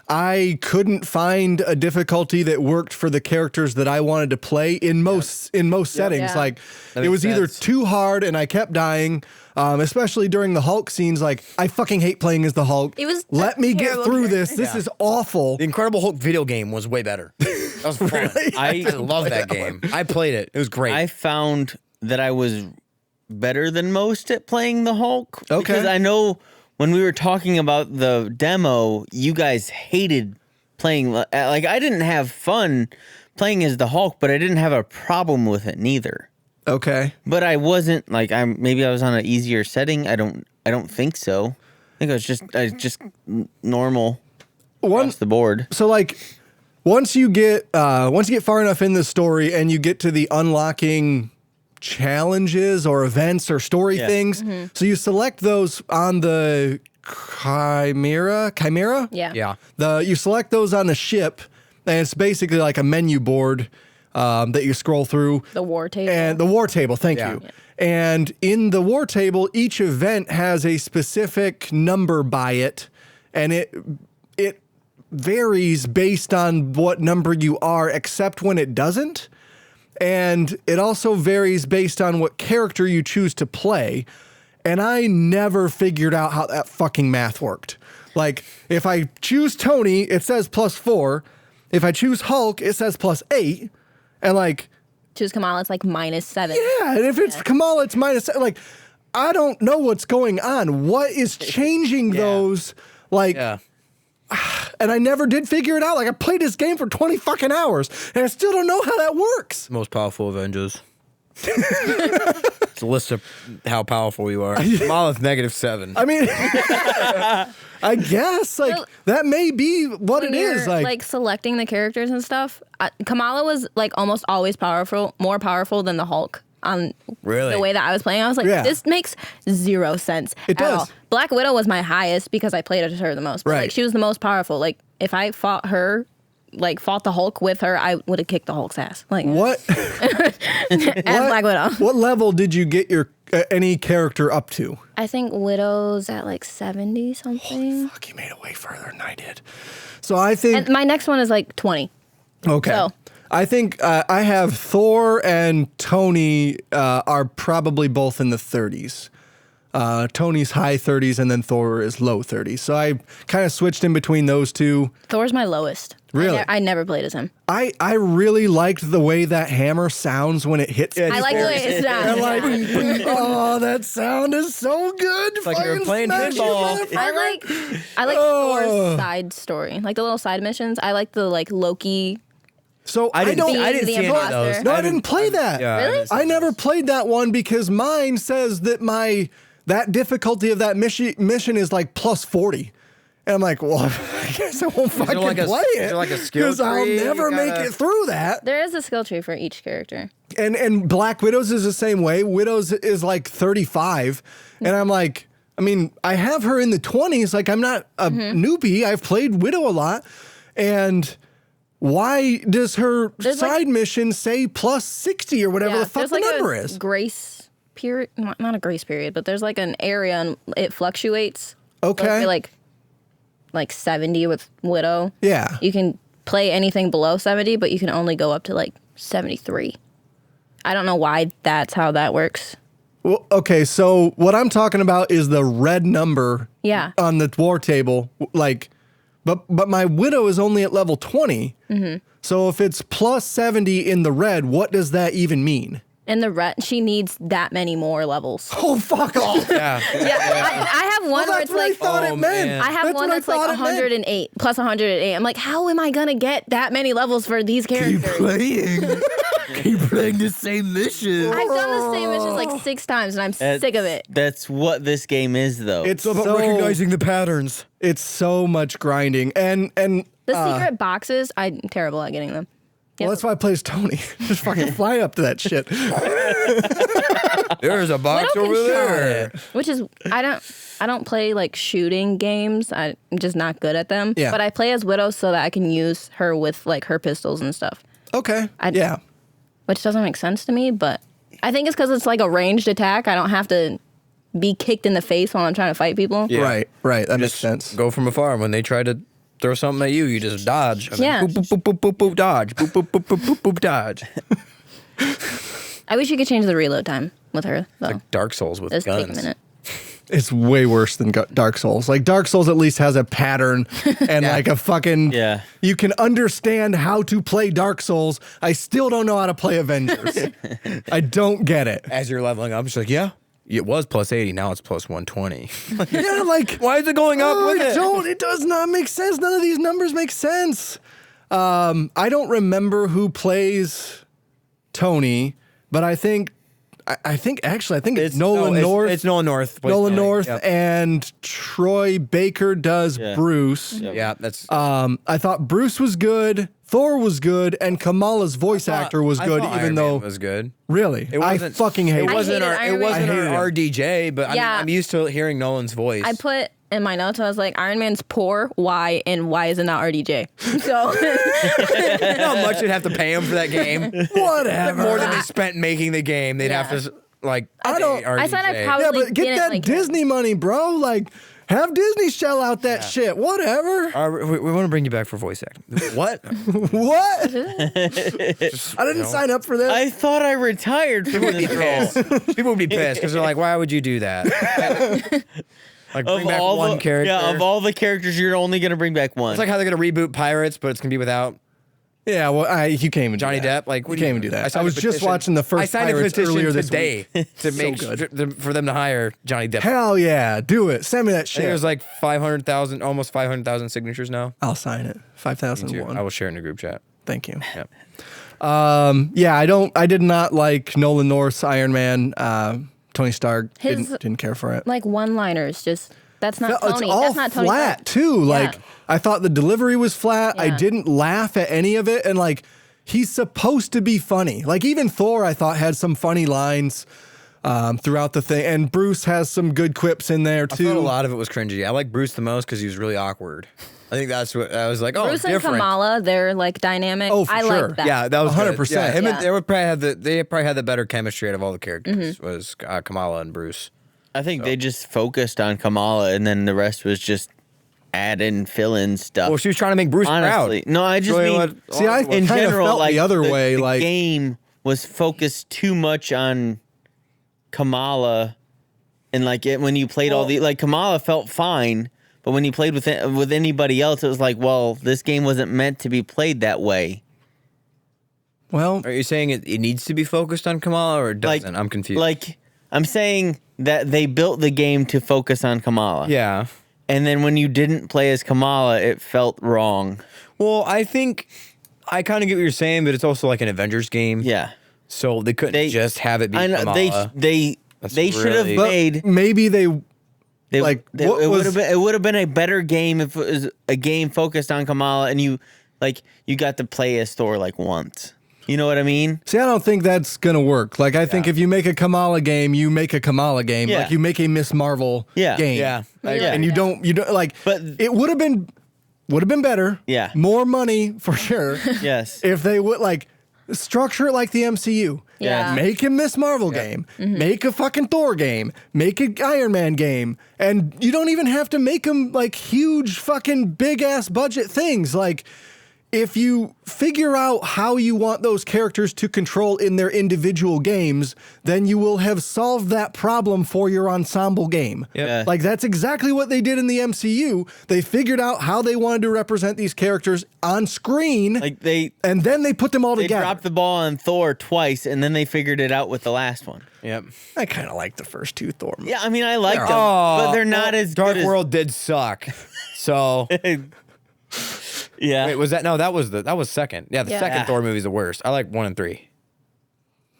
I couldn't find a difficulty that worked for the characters that I wanted to play in most settings. Yeah. Like, That it was makes either sense. too hard and I kept dying, especially during the Hulk scenes. Like, I fucking hate playing as the Hulk. It was Let a me get terrible through character. this. This is awful. The Incredible Hulk video game was way better. That was fun. I love that game. I played it. It was great. I found that I was better than most at playing the Hulk. Okay. Because I know when we were talking about the demo, you guys hated playing. Like, I didn't have fun playing as the Hulk, but I didn't have a problem with it neither. Okay. But I wasn't like maybe I was on an easier setting. I don't think so. I think I was just normal across the board. So like once you get far enough in the story and you get to the unlocking challenges or events or story Yeah. things, so you select those on the Chimera? Yeah. yeah. You select those on the ship, and it's basically like a menu board that you scroll through. The war table. And the war table, thank Yeah. you. And in the war table, each event has a specific number by it, and it varies based on what number you are, except when it doesn't. And it also varies based on what character you choose to play. And I never figured out how that fucking math worked. Like, if I choose Tony, it says +4. If I choose Hulk, it says +8. And like, Choose Kamala, it's like -7. yeah, and if it's Kamala, it's -7. Like, I don't know what's going on. What is changing those? Like, Yeah. and I never did figure it out. Like, I played this game for 20 fucking hours, and I still don't know how that works. Most powerful Avengers. It's a list of how powerful you are. Kamala's -7. I mean, I guess like So- that may be what When it is. you're, Like, selecting the characters and stuff, Kamala was like almost always more powerful than the Hulk on Really? the way that I was playing. I was like, Yeah. this makes zero sense It at does. all. Black Widow was my highest because I played as her the most. But, Right. like, she was the most powerful. Like, if I fought her, like fought the Hulk with her, I would have kicked the Hulk's ass. Like, what? as Black Widow. What level did you get your any character up to? I think Widow's at like 70 something. Fuck, you made it way further than I did. So I think And my next one is like 20. okay. so- I think I have Thor and Tony are probably both in the 30s. Tony's high 30s and then Thor is low 30s. So I kind of switched in between those two. Thor's my lowest. Really? I never played as him. I really liked the way that hammer sounds when it hits. I like the way it sounds. And like, oh, that sound is so good. like you were Fucking playing smash you, pinball. motherfucker. I like Oh. Thor's side story, like the little side missions. I like the like Loki. So I didn't don't. see the any of imposter. those. No, I didn't play that. Yeah, Really? I never played that one because mine says that that difficulty of that mission is like +40. And I'm like, well, I guess I won't fucking like a- play is it. there like a skill Because I'll tree? never You make gotta- it through that. There is a skill tree for each character. And Black Widow's is the same way. Widow's is like 35. And I'm like, I mean, I have her in the 20s. Like, I'm not a newbie. I've played Widow a lot. And why does her There's side mission say +60 or whatever the fuck there's the like number a is? grace period, not a grace period, but there's like an area and it fluctuates. So if Okay. you're like 70 with Widow. Yeah. You can play anything below 70, but you can only go up to like 73. I don't know why that's how that works. Well, okay, so what I'm talking about is the red number Yeah. on the war table. Like, but my widow is only at level 20. So if it's plus 70 in the red, what does that even mean? In the red, she needs that many more levels. Oh, fuck off. Yeah. Yeah, I have one Well, where that's it's what I like thought Oh, it meant. man. I have That's one what I that's like thought it meant. 108 plus 108. I'm like, how am I gonna get that many levels for these characters? Keep playing the same mission. I've done the same missions like 6 times and I'm sick of it. That's what this game is, though. It's It's about recognizing the patterns. It's so much grinding. And The secret boxes, I'm terrible at getting them. well, that's why I play as Tony. Just fucking fly up to that shit. There's a box Widow can over there. Which is I don't play like shooting games. I'm just not good at them. Yeah. But I play as Widow so that I can use her with like her pistols and stuff. Okay. I- yeah. Which doesn't make sense to me, but I think it's because it's like a ranged attack. I don't have to be kicked in the face while I'm trying to fight people. Yeah. Right. That makes Just sense. go from afar. When they try to throw something at you, you just dodge. And then Yeah. Boop, boop, boop, boop, boop, boop, dodge. Boop, boop, boop, boop, boop, boop, dodge. I wish you could change the reload time with her, though. Like Dark Souls with Just take a guns. minute. It's way worse than Dark Souls. Like Dark Souls at least has a pattern and like a fucking Yeah. You can understand how to play Dark Souls. I still don't know how to play Avengers. I don't get it. As you're leveling up, it's like, yeah, it was plus 80. Now it's plus 120. Yeah, like Why is it going up with it? It does not make sense. None of these numbers make sense. I don't remember who plays Tony, but I think it's Nolan North. It's Nolan North. Nolan North Yep. and Troy Baker does Yeah. Bruce. Yeah, that's. I thought Bruce was good, Thor was good, and Kamala's voice actor was I good, thought even Iron though Man was good. really, I fucking hate it. it. Wasn't hated our, Iron it Man. wasn't I our hated him. RDJ, but Yeah. I'm used to hearing Nolan's voice. I put in my notes, I was like, Iron Man's poor, why, and why is it not RDJ? So, You know how much you'd have to pay him for that game? Whatever. More than they spent making the game. They'd have to like. I don't- pay I said I RDJ. probably Yeah, but get didn't that like Disney money, bro. Like, have Disney shell out that shit. Whatever. We want to bring you back for voice acting. What? What? I didn't sign up for this. I thought I retired from this role. People would be pissed because they're like, "Why would you do that?" Like bring back all one the, character. Yeah, of all the characters, you're only gonna bring back one. It's like how they're gonna reboot Pirates, but it's gonna be without yeah, well, you can't even do Johnny that. Depp. Like, You can't even do that. I signed was a just petition- watching the first I signed Pirates a petition earlier this today to make good. for them to hire Johnny Depp. Hell yeah, do it. Send me that I think shit. there's like 500,000, almost 500,000 signatures now. I'll sign it. Too. 5,001. I will share it in the group chat. Thank you. Yep. Yeah, I did not like Nolan North's Iron Man. Tony Stark His- didn't care for it. like one-liners. Just that's not It's Tony. all That's not Tony. flat Stark. too. Like Yeah. I thought the delivery was flat. I Yeah. didn't laugh at any of it, and like he's supposed to be funny. Like even Thor, I thought had some funny lines throughout the thing, and Bruce has some good quips in there I too. thought a lot of it was cringy. I like Bruce the most because he was really awkward. I think that's what I was like. Oh, Bruce and different. Kamala, they're like dynamic. Oh, for I sure. like that. Yeah, that was 100%. Yeah, him and Yeah. they probably had the better chemistry out of all the characters. Mm-hmm. Was Kamala and Bruce. I think they just focused on Kamala, and then the rest was just add in, fill in stuff. Well, she was trying to make Bruce Honestly, proud. no, I just Really mean what- See, I in kind of general, felt like the other way. the Like game was focused too much on Kamala, and like when you played all the like Kamala felt fine, but when you played with anybody else, it was like, well, this game wasn't meant to be played that way. well, Are you saying it needs to be focused on Kamala or it Like- doesn't? I'm confused. Like I'm saying that they built the game to focus on Kamala. yeah. And then when you didn't play as Kamala, it felt wrong. Well, I think I kind of get what you're saying, but it's also like an Avengers game. Yeah. So they couldn't just have it be I know Kamala. they That's should have really- but made maybe they they, like, they- what it would was- have been a better game if it was a game focused on Kamala and you got to play as Thor like once. You know what I mean? See, I don't think that's gonna work. Like, I think Yeah. if you make a Kamala game, you make a Kamala game. Yeah. Like, you make a Miss Marvel Yeah. game. Yeah. I agree. And you don't like. But- it would have been better. Yeah. More money for sure. Yes. If they would like structure it like the MCU. Yeah. Make a Miss Marvel game. Make a fucking Thor game. Make a Iron Man game. And you don't even have to make them like huge fucking big ass budget things. Like, if you figure out how you want those characters to control in their individual games, then you will have solved that problem for your ensemble game. Yep. Like, that's exactly what they did in the MCU. They figured out how they wanted to represent these characters on screen, and then they put them all They together. dropped the ball on Thor twice, and then they figured it out with the last one. Yep. I kind of like the first 2 Thor movies. Yeah, I mean, I like them, but they're not as Dark good World did suck. So yeah. wait, was that that was second? Yeah, the second Thor movie is the worst. I like 1 and 3.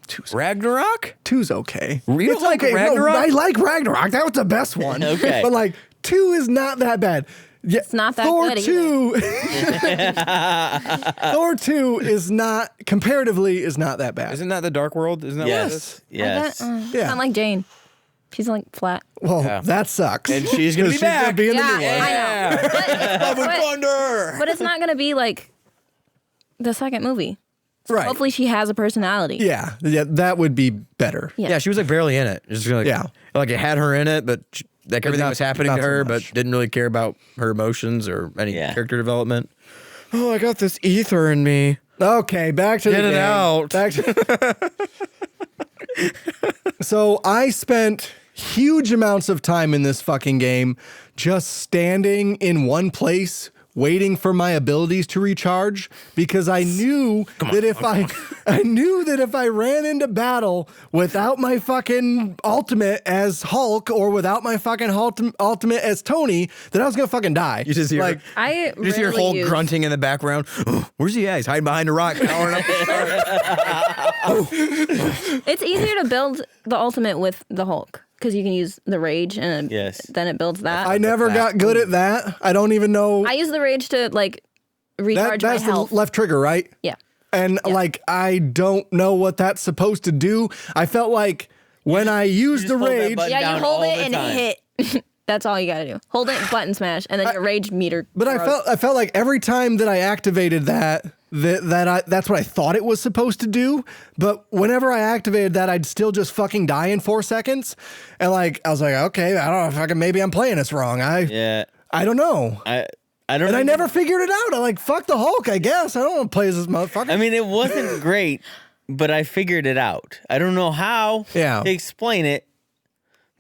2's Ragnarok? 2's okay. You don't like Ragnarok? No, I like Ragnarok. That was the best one. Okay. But like 2 is not that bad. Yeah, It's not that Thor good 2. Thor 2 is not comparatively is not that bad. Isn't that the Dark World? Isn't that what it is? Yes. Yeah. Not like Jane. She's like flat. Well, Yeah. that sucks. And she's gonna be back. in the Yeah, new one. I know. Love and Thunder. But it's not going to be like the second movie. Right. Hopefully she has a personality. Yeah, that would be better. Yeah. Yeah, she was like barely in it. Just like, Yeah. like it had her in it, but like everything not- was happening not to so her, much. but didn't really care about her emotions or any Yeah. character development. Oh, I got this ether in me. Okay, back to Get the it game. out. Back to So I spent huge amounts of time in this fucking game just standing in one place waiting for my abilities to recharge because I knew that if I ran into battle without my fucking ultimate as Hulk or without my fucking ultimate as Tony, that I was gonna fucking die. You just hear like I you just hear rarely Hulk use- grunting in the background. Where's he at? He's hiding behind a rock, powering up the start. It's easier to build the ultimate with the Hulk because you can use the rage and Yes. then it builds that. I never got good at that. I don't even know. I use the rage to like recharge That's my the health. left trigger, right? Yeah. And like, I don't know what that's supposed to do. I felt like when I used the just hold that rage, button. Yeah, down you hold all it the and time. hit. That's all you gotta do. Hold it, button smash, and then your rage meter. but grows. I felt like every time that I activated that's what I thought it was supposed to do. But whenever I activated that, I'd still just fucking die in 4 seconds. And like, I was like, okay, I don't know, maybe I'm playing this wrong. I don't know. I don't. And I even- never figured it out. I like, fuck the Hulk, I guess. I don't want to play as this motherfucker. I mean, it wasn't great, but I figured it out. I don't know how Yeah. to explain it.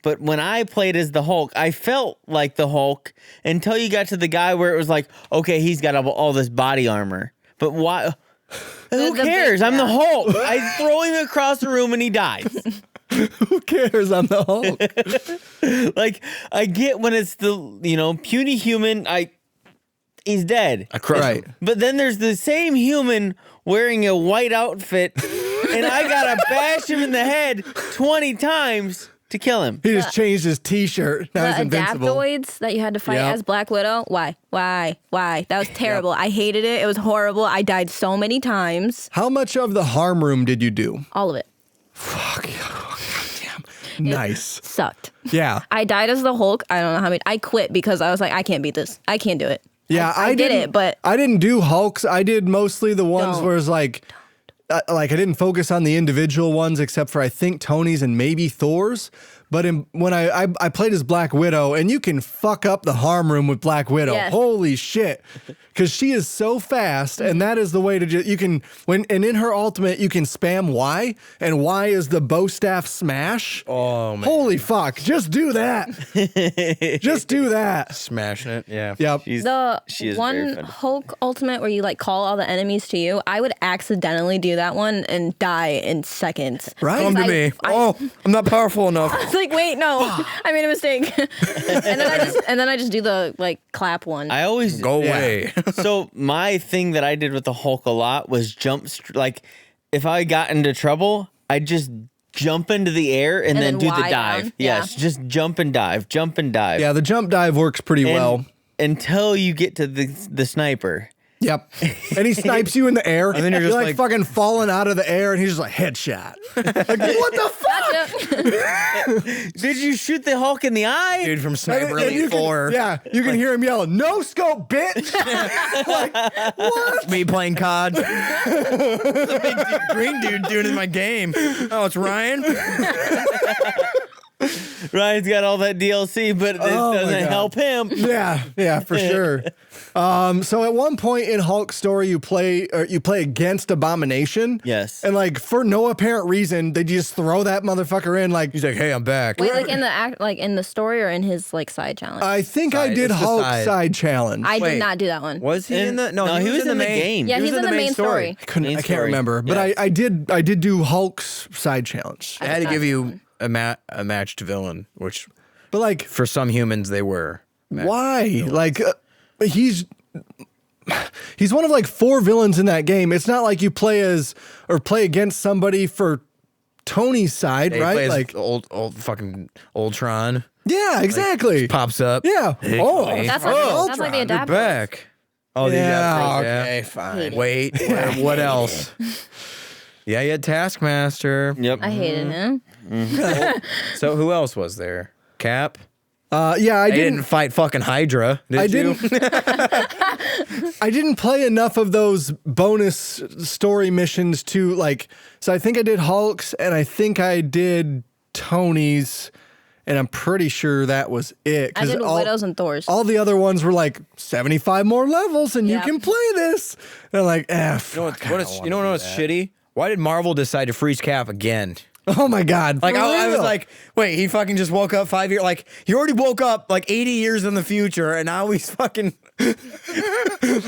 But when I played as the Hulk, I felt like the Hulk until you got to the guy where it was like, okay, he's got all this body armor. But why? Who The cares? big- I'm the yeah. Hulk. I throw him across the room and he dies. Who cares? I'm the Hulk. Like, I get when it's the, puny human, he's dead. I crushed Right. him. But then there's the same human wearing a white outfit, and I gotta bash him in the head 20 times to kill him. He just changed his t-shirt. Now he's The invincible. adaptoids that you had to fight Yep. as Black Widow. Why? That was terrible. I hated it. It was horrible. I died so many times. How much of the harm room did you do? All of it Fuck. God damn. Nice. sucked. Yeah. I died as the Hulk. I don't know how many. I quit because I was like, I can't beat this. I can't do it. Yeah, I did didn't- it, but I didn't do Hulks. I did mostly the ones Don't. where it's like I didn't focus on the individual ones except for I think Tony's and maybe Thor's. But when I played as Black Widow, and you can fuck up the harm room with Black Widow. Yes. Holy shit. Because she is so fast, and that is the way to you can, and in her ultimate, you can spam Y, and Y is the bow staff smash. Oh man, Holy fuck. Just do that. Just do that. smashing it. Yeah. Yep. She is very one fun. Hulk ultimate where you like call all the enemies to you, I would accidentally do that one and die in seconds. Right? Come to me. I'm not powerful enough. It's like, wait, no, I made a mistake. and then I just do the like clap one. I always Go away. So my thing that I did with the Hulk a lot was like if I got into trouble, I'd just jump into the air and then then do the Y dive. down. Yes, just jump and dive. Yeah, the jump dive works pretty And well. until you get to the sniper. Yep. And he snipes you in the air. And then you're just like like- fucking falling out of the air and he's just like headshot. Like, what the fuck? Gotcha. Did you shoot the Hulk in the eye? Dude from Sniper And you Elite can- 4. Yeah, you can hear him yell, "No scope, bitch!" Like, what? Me playing COD. There's a big green dude doing it in my game. Oh, it's Ryan. Ryan's got all that DLC, but it Oh my doesn't God. help him. Yeah, for sure. So at one point in Hulk's story, you play against Abomination. Yes. And like for no apparent reason, they just throw that motherfucker in. Like He's like, hey, I'm back. Wait, like in the act, like in the story or in his like side challenge? I think I Side. did It's the Hulk side. side challenge. I Wait. did not do that one. Was he in the? No, he was in the game. Yeah, He was he's in the main story. I Main can't story. remember, but Yeah. I did do Hulk's side challenge. I had to give you a matched villain, which But like, for some humans they were. why? Like, he's one of like 4 villains in that game. It's not like you play as or play against somebody for Tony's side, He right? plays Like, old fucking Ultron yeah, exactly. pops up. Yeah. Hey, Oh, Clay. That's like, that's like the You're adapter. back. Oh, the yeah. adapters, Okay, fine. Wait, what else? Yeah, you had Taskmaster. Yep. I hated him. So who else was there? Cap. Yeah, I They didn't fight fucking Hydra. Did I you? didn't. I didn't play enough of those bonus story missions to like. So I think I did Hulk's, and I think I did Tony's, and I'm pretty sure that was it. I did Widows and Thor's. All the other ones were like 75 more levels, and you Yeah. can play this. And I'm like, You know what's shitty? Why did Marvel decide to freeze Cap again? oh my god! Like for I was real? like, wait, he fucking just woke up 5 years. Like he already woke up like 80 years in the future, and now he's fucking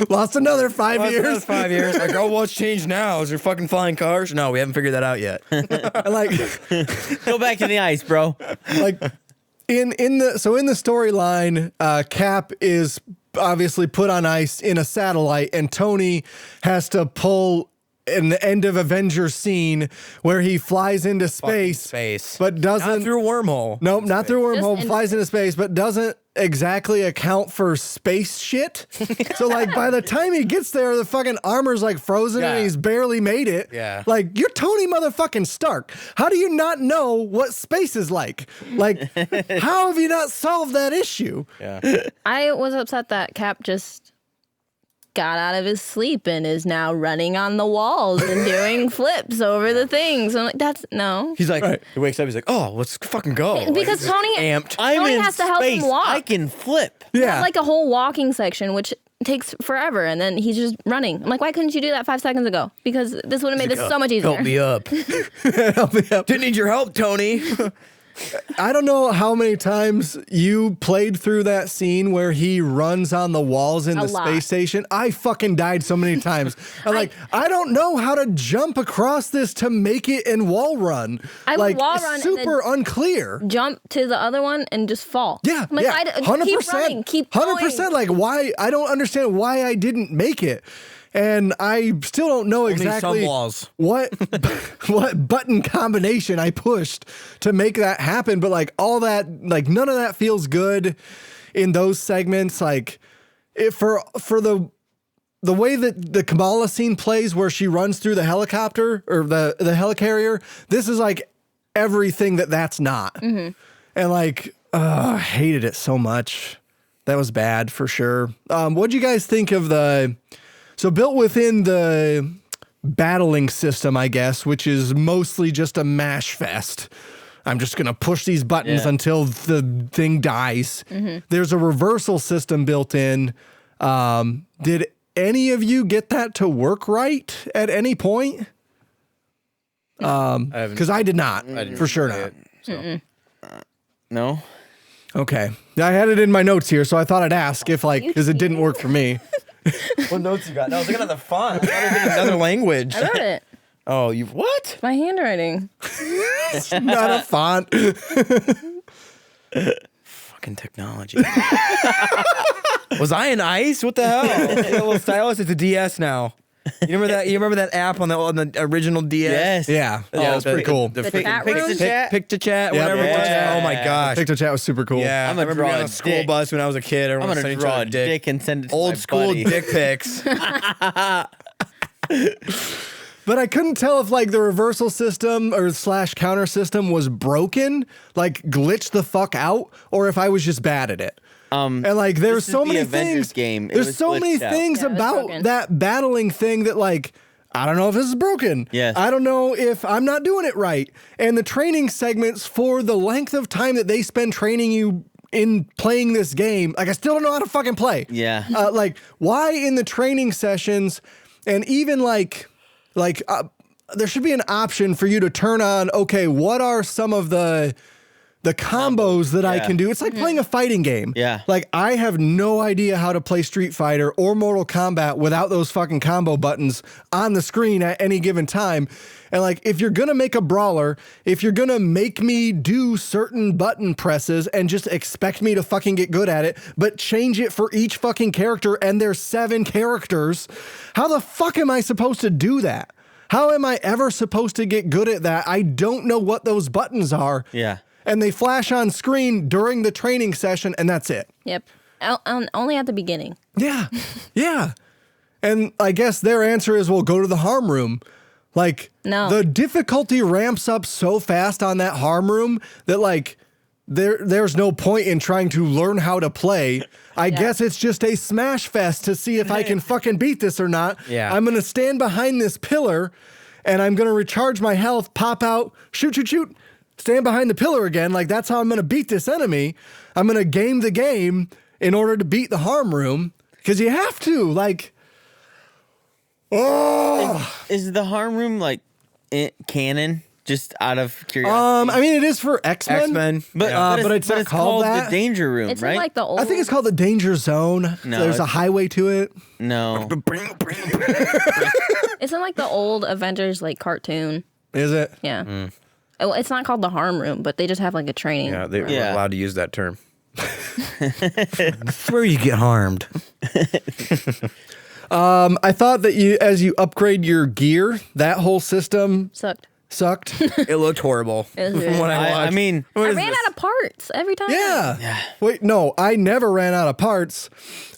lost another 5 years. 5 years. Like, oh, what's changed now? Is there fucking flying cars? No, we haven't figured that out yet. And like, Go back to the ice, bro. like in the storyline, Cap is obviously put on ice in a satellite, and Tony has to pull in the end of Avengers scene where he flies into space, but doesn't Not through a wormhole. Nope, not through a wormhole. Just Flies into space, but doesn't exactly account for space shit. So like by the time he gets there, the fucking armor's like frozen and Yeah. he's barely made it. Yeah. Like you're Tony motherfucking Stark. How do you not know what space is like? Like how have you not solved that issue? Yeah. I was upset that Cap just got out of his sleep and is now running on the walls and doing flips over the things. I'm like, that's no. He's like, he wakes up. He's like, oh, let's fucking go. Because Like, Tony, amped. I'm Tony in has to help him space. walk. I can flip. Yeah. like a whole walking section, which takes forever, and then he's just running. I'm like, why couldn't you do that 5 seconds ago? Because this would have made this so much easier. Help me up. Help me up. Didn't need your help, Tony. I don't know how many times you played through that scene where he runs on the walls in A the lot. space station. I fucking died so many times. I'm like, I don't know how to jump across this to make it and wall run. I would like, wall it's run and super then- unclear. Jump to the other one and just fall. Yeah, I'm like, yeah, keep running, keep going. 100%. Like, why? I don't understand why I didn't make it. And I still don't know exactly some walls. what button combination I pushed to make that happen. But like all that, like none of that feels good in those segments. Like for the way that the Kamala scene plays, where she runs through the helicopter or the helicarrier, this is like everything that's not. Mm-hmm. And like, I hated it so much. That was bad for sure. What'd you guys think of so built within the battling system, I guess, which is mostly just a mash fest. I'm just going to push these buttons until the thing dies. Mm-hmm. There's a reversal system built in. Did any of you get that to work right at any point? Because I did not, for sure not. No. Okay. I had it in my notes here, so I thought I'd ask if because it didn't work for me. What notes you got? No, I was looking at the font. I thought it was another language. I wrote it. Oh, you what? My handwriting. Not a font. Fucking technology. Was I in ice? What the hell? A little stylus. It's a DS now. You remember that? You remember that app on the original DS? Yes. Yeah. Yeah, it was pretty cool. The chat room? Pick to chat, Yep. whatever it was. Yeah. Oh my gosh. Picture chat was super cool. Yeah, I'm I gonna remember being draw on a a school dick. bus when I was a kid. I'm Everyone gonna sending each draw other a dick and send it to Old my school buddy. dick pics. But I couldn't tell if like the reversal system or / counter system was broken, like glitched the fuck out, or if I was just bad at it. And like there's this is so the many Avengers things. game. It There's was so many glitched out. things Yeah, it was about broken. that battling thing that like I don't know if this is broken. Yes. I don't know if I'm not doing it right. And the training segments for the length of time that they spend training you in playing this game, like I still don't know how to fucking play. Yeah. Like why in the training sessions and even like there should be an option for you to turn on, okay, what are some of the combos that I can do? It's like playing a fighting game. Yeah. Like I have no idea how to play Street Fighter or Mortal Kombat without those fucking combo buttons on the screen at any given time. And like, if you're going to make a brawler, if you're going to make me do certain button presses and just expect me to fucking get good at it, but change it for each fucking character and there's 7 characters, how the fuck am I supposed to do that? How am I ever supposed to get good at that? I don't know what those buttons are. Yeah. And they flash on screen during the training session, and that's it. Yep. Only at the beginning. Yeah. Yeah. And I guess their answer is, well, go to the harm room. Like, No. the difficulty ramps up so fast on that harm room that, like, there's no point in trying to learn how to play. I guess it's just a smash fest to see if I can fucking beat this or not. Yeah. I'm going to stand behind this pillar, and I'm going to recharge my health, pop out, shoot, shoot, shoot. Stand behind the pillar again. Like, that's how I'm going to beat this enemy. I'm going to game the game in order to beat the harm room. Because you have to. Like, oh. Is the harm room like canon? Just out of curiosity. I mean, it is for X-Men. X-Men. but it's not called that. the Danger Room, It's right? in like the old. I think it's called the Danger Zone. No, There's a it's- highway to it. No. It's in like the old Avengers like cartoon. Is it? Yeah. Oh, it's not called the harm room, but they just have like a training. Yeah, they were Yeah. allowed to use that term. That's where you get harmed. I thought that as you upgrade your gear, that whole system Sucked. sucked. It looked horrible. It was From what I I watched. mean, I ran out of parts every time. Yeah. Wait, no, I never ran out of parts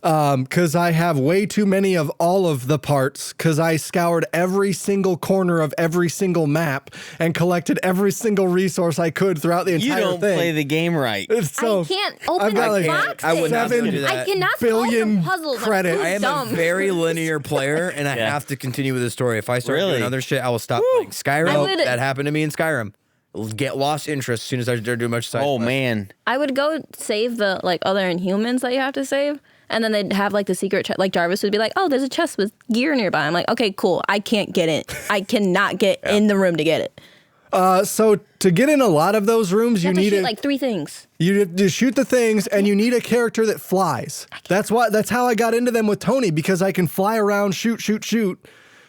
because I have way too many of all of the parts because I scoured every single corner of every single map and collected every single resource I could throughout the you entire don't thing. play the game right. So I can't I've open got the like boxes. I would not be able to do I that. cannot billion solve the puzzles. credit. I'm too I am dumb. a very linear player, and I Yeah. have to continue with the story. If I start Really? doing other shit, I will stop playing. Skyrim, I would- that happened to me in Skyrim. Get lost interest as soon as I start doing much side Oh quest. man. I would go save the like other Inhumans that you have to save, and then they'd have like the secret chest. Like Jarvis would be like, "Oh, there's a chest with gear nearby." I'm like, "Okay, cool. I can't get it. I cannot get in the room to get it." So to get in a lot of those rooms, You you have to need shoot to like 3 things. you have to shoot the things, and you need a character that flies. That's how I got into them with Tony because I can fly around, shoot, shoot, shoot,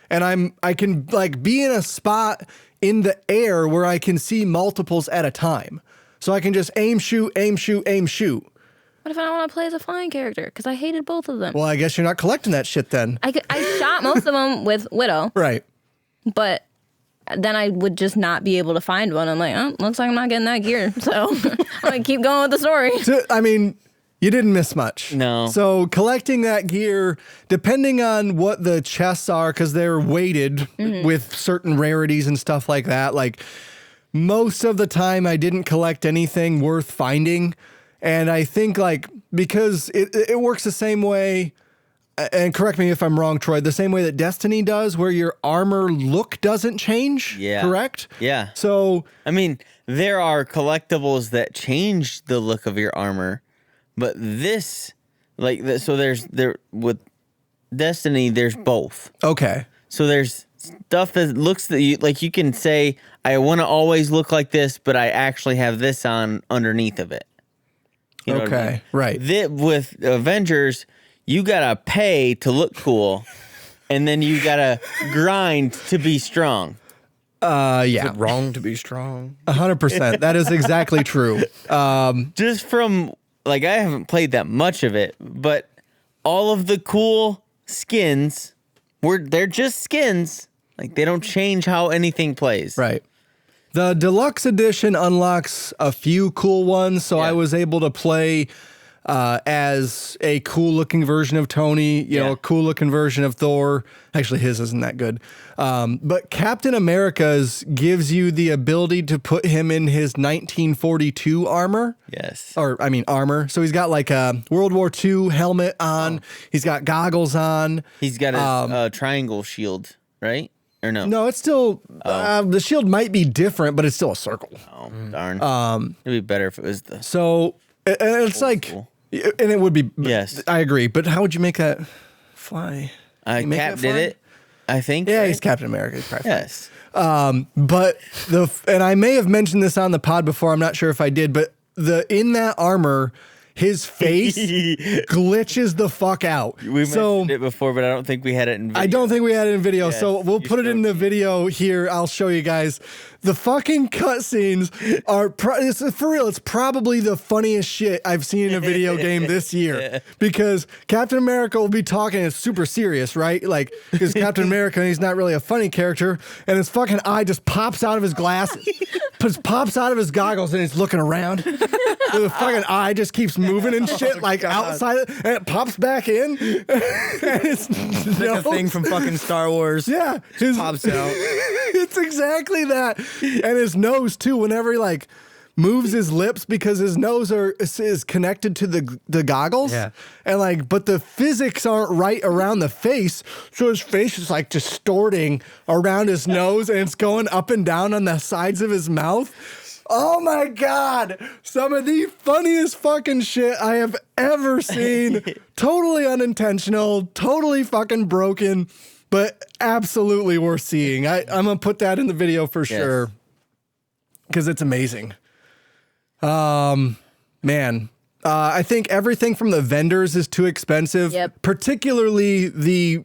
and I can like be in a spot in the air where I can see multiples at a time. So I can just aim, shoot, aim, shoot, aim, shoot. What if I don't want to play as a flying character? Because I hated both of them. Well, I guess you're not collecting that shit then. I shot most of them with Widow, Right. but then I would just not be able to find one. I'm like, oh, looks like I'm not getting that gear. So I'm going to keep going with the story. I mean, you didn't miss much. No. So collecting that gear, depending on what the chests are, because they're weighted with certain rarities and stuff like that. Like most of the time, I didn't collect anything worth finding, and I think like because it works the same way. And correct me if I'm wrong, Troy. The same way that Destiny does, where your armor look doesn't change. Yeah. Correct. Yeah. So I mean, there are collectibles that change the look of your armor, but this, like, so there with Destiny, there's both. okay. So there's stuff that looks that you can say, I want to always look like this, but I actually have this on underneath of it. You know what I Okay, mean? right. With Avengers, you gotta pay to look cool, and then you gotta grind to be strong. Yeah. Is it wrong to be strong? 100%. That is exactly true. Just from like I haven't played that much of it, but all of the cool skins they're just skins. Like they don't change how anything plays. Right. The deluxe edition unlocks a few cool ones, so Yeah. I was able to play as a cool looking version of Tony, you know, Yeah. a cool looking version of Thor. Actually, his isn't that good. But Captain America's gives you the ability to put him in his 1942 armor. Yes. Or, I mean, armor. So he's got like a World War II helmet on. He's got goggles on. He's got a triangle shield, right? Or no? No, it's still the shield might be different, but it's still a circle. Oh, darn. It'd be better if it was the. So it's like, school. and it would be. Yes. I agree. But how would you make that fly? You make Cap that did fly? it, I think. Yeah, right? he's Captain America. He's probably fine. Yes. But and I may have mentioned this on the pod before. I'm not sure if I did, but in that armor, his face glitches the fuck out. We mentioned it before, but I don't think we had it in video. I don't think we had it in video, so we'll you put it in the video here. I'll show you guys. The fucking cutscenes are for real. It's probably the funniest shit I've seen in a video game this year because Captain America will be talking. It's super serious, right? Like because Captain America, he's not really a funny character, and his fucking eye just pops out of his glasses, just pops out of his goggles, and he's looking around. The fucking eye just keeps moving and shit outside, and it pops back in. And it's Like a thing from fucking Star Wars. yeah, Pops out. It's exactly that, and his nose too. Whenever he moves his lips, because his nose is connected to the goggles. Yeah. And but the physics aren't right around the face, so his face is distorting around his nose, and it's going up and down on the sides of his mouth. Oh my God. Some of the funniest fucking shit I have ever seen. Totally unintentional, totally fucking broken, but absolutely worth seeing. I'm going to put that in the video for sure because it's amazing. Man, I think everything from the vendors is too expensive, particularly the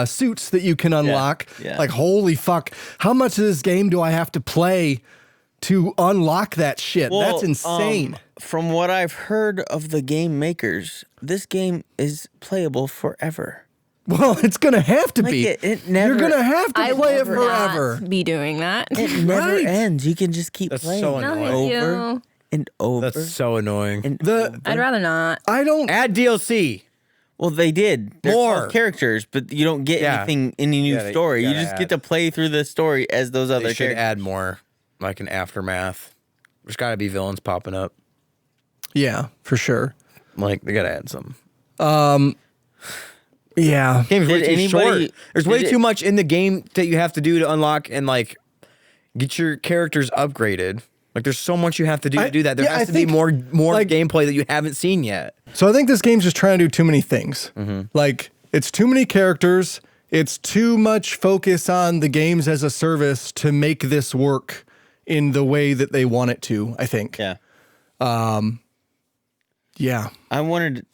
suits that you can unlock. Yeah. Holy fuck. How much of this game do I have to play to unlock that shit? Well, that's insane. From what I've heard of the game makers, this game is playable forever. Well, it's going to have to be. It never, You're going to have to I play it would forever. not be doing that. It never Right. ends. You can just keep That's playing so No, annoying. thank over you. and over. That's so annoying. and I'd rather not. I don't. Add DLC. Well, they did. They're More. 12 characters, but you don't get Yeah. anything, any new Yeah, story. you You gotta just add. get to play through the story as those other They should characters. add more, like an aftermath. There's got to be villains popping up. Yeah, for sure. Like they got to add some. Yeah. Game's way Did too anybody- short. There's way did too it- much in the game that you have to do to unlock and get your characters upgraded. There's so much you have to do to do that. There yeah, I has to be think, more gameplay that you haven't seen yet. So I think this game's just trying to do too many things. It's too many characters. It's too much focus on the games as a service to make this work in the way that they want it to, I think. Yeah. Yeah. I wondered,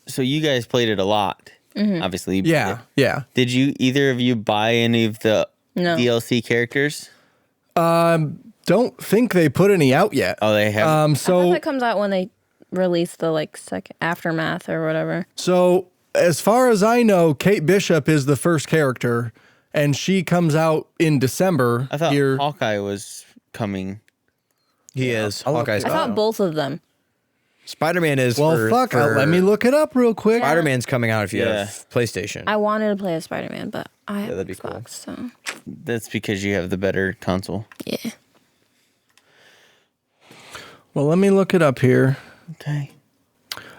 so you guys played it a lot, obviously. you played Yeah. it. Yeah. Did you, either of you, buy any of the No. DLC characters? Don't think they put any out yet. Oh, they have. I hope So it comes out when they release the second aftermath or whatever. as far as I know, Kate Bishop is the first character, and she comes out in December. I thought here. Hawkeye was coming. He is. I'll look Hawkeye's it I up. thought both of them. Spider-Man is. Well, for, fuck. for- Let me look it up real quick. Spider-Man's coming out if you Yeah. have PlayStation. I wanted to play as Spider-Man, but I have that'd be cool. Xbox, so That's because you have the better console. yeah. Well, let me look it up here. Okay.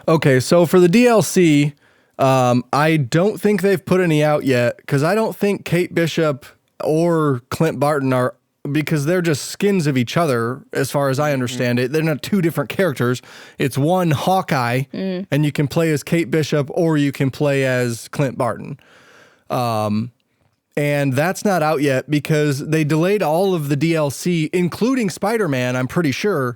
Okay, so for the DLC, I don't think they've put any out yet because I don't think Kate Bishop or Clint Barton are, because they're just skins of each other as far as I understand it. They're not two different characters. It's one Hawkeye, and you can play as Kate Bishop or you can play as Clint Barton. And that's not out yet because they delayed all of the DLC, including Spider-Man, I'm pretty sure,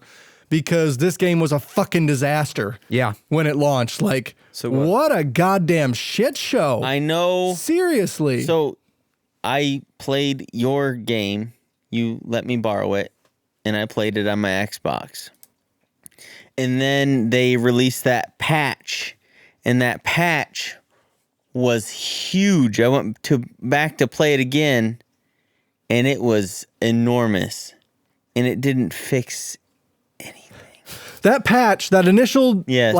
because this game was a fucking disaster. Yeah. When it launched. What a goddamn shit show. I know. Seriously. So I played your game. You let me borrow it, and I played it on my Xbox. And then they released that patch, and that patch was huge. I went back to play it again, and it was enormous, and it didn't fix anything. that patch, that initial Yes.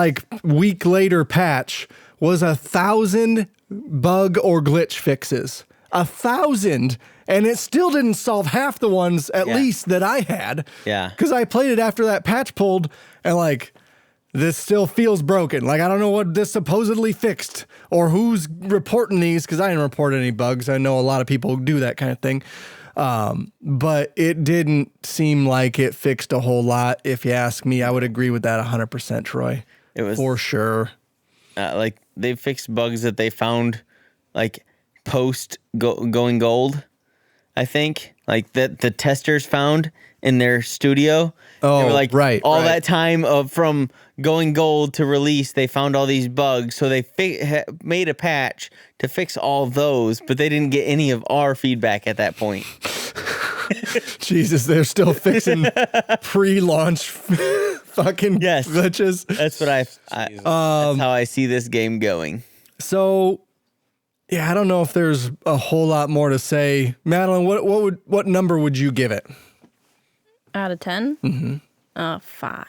week later patch was 1,000 bug or glitch fixes. 1,000. And it still didn't solve half the ones, at Yeah. least, that I had. Yeah. Because I played it after that patch pulled, and this still feels broken. Like, I don't know what this supposedly fixed or who's reporting these, because I didn't report any bugs. I know a lot of people do that kind of thing. But it didn't seem like it fixed a whole lot. If you ask me, I would agree with that 100%, Troy. It was for sure. Like they fixed bugs that they found like post going gold, I think. Like that the testers found in their studio. Oh, they were like, right. That time from going gold to release, they found all these bugs. So they made a patch to fix all those, but they didn't get any of our feedback at that point. Jesus, they're still fixing pre-launch fucking glitches. That's what that's how I see this game going. So, yeah, I don't know if there's a whole lot more to say. Madalyn, what number would you give it? Out of 10? Mm-hmm. 5.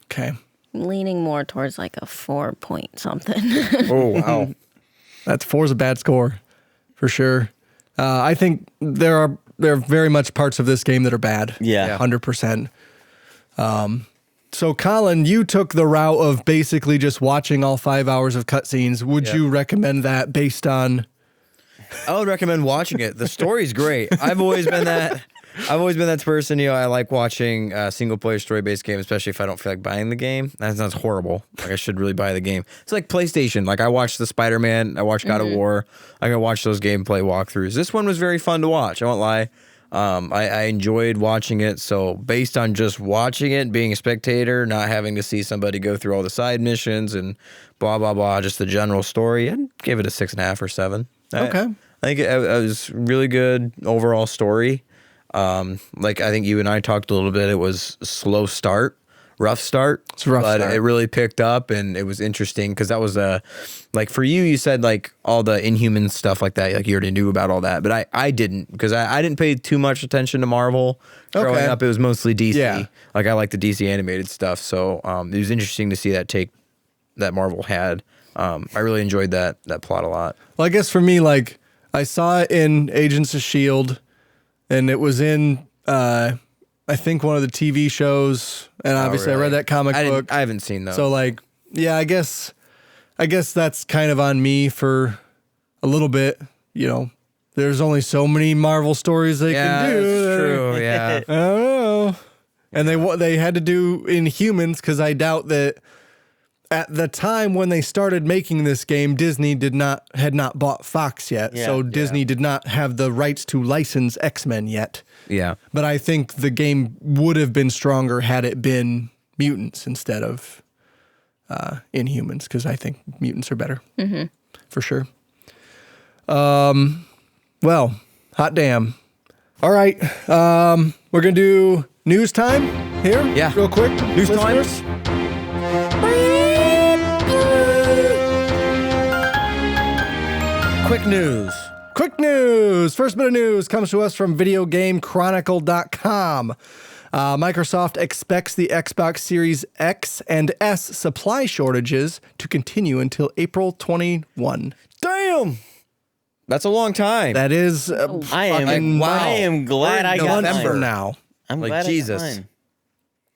Okay. Leaning more towards like a 4 point something. Oh, wow. That's 4's a bad score, for sure. I think there are very much parts of this game that are bad. Yeah. 100%. So, Colin, you took the route of basically just watching all 5 hours of cutscenes. Would you recommend that based on... I would recommend watching it. The story's great. I've always been that person. You know, I like watching single player story based games, especially if I don't feel like buying the game. That sounds horrible. Like I should really buy the game. It's like PlayStation. Like I watched the Spider-Man. I watched God of War. I can watch those gameplay walkthroughs. This one was very fun to watch. I won't lie. I enjoyed watching it. So based on just watching it, being a spectator, not having to see somebody go through all the side missions and blah blah blah, just the general story, I'd give it a 6.5 or 7. Okay. I think it was really good overall story. Like I think you and I talked a little bit. It was a slow start, rough start. It's a rough but start. It really picked up, and it was interesting because that was like for you said like all the Inhuman stuff like that. Like you already knew about all that, but I didn't because I didn't pay too much attention to Marvel growing up. It was mostly DC. Yeah. Like I like the DC animated stuff, so it was interesting to see that take that Marvel had. I really enjoyed that plot a lot. Well, I guess for me, like, I saw it in Agents of S.H.I.E.L.D., and it was in, I think, one of the TV shows, and obviously I read that comic book. I haven't seen those. So, like, yeah, I guess that's kind of on me for a little bit, you know. There's only so many Marvel stories they can do. That's true, yeah. I don't know. And they had to do Inhumans because I doubt that at the time when they started making this game, Disney had not bought Fox yet. Yeah. So Disney did not have the rights to license X-Men yet. Yeah. But I think the game would have been stronger had it been mutants instead of Inhumans, because I think mutants are better. Mm-hmm. For sure. Well, hot damn. All right. We're going to do news time here. Yeah. Real quick. News time. listeners. Quick news. Quick news. First bit of news comes to us from VideoGameChronicle.com. Microsoft expects the Xbox Series X and S supply shortages to continue until April 21. Damn. That's a long time. That is I am glad I got November mine. now. I'm Like glad Jesus. I got mine.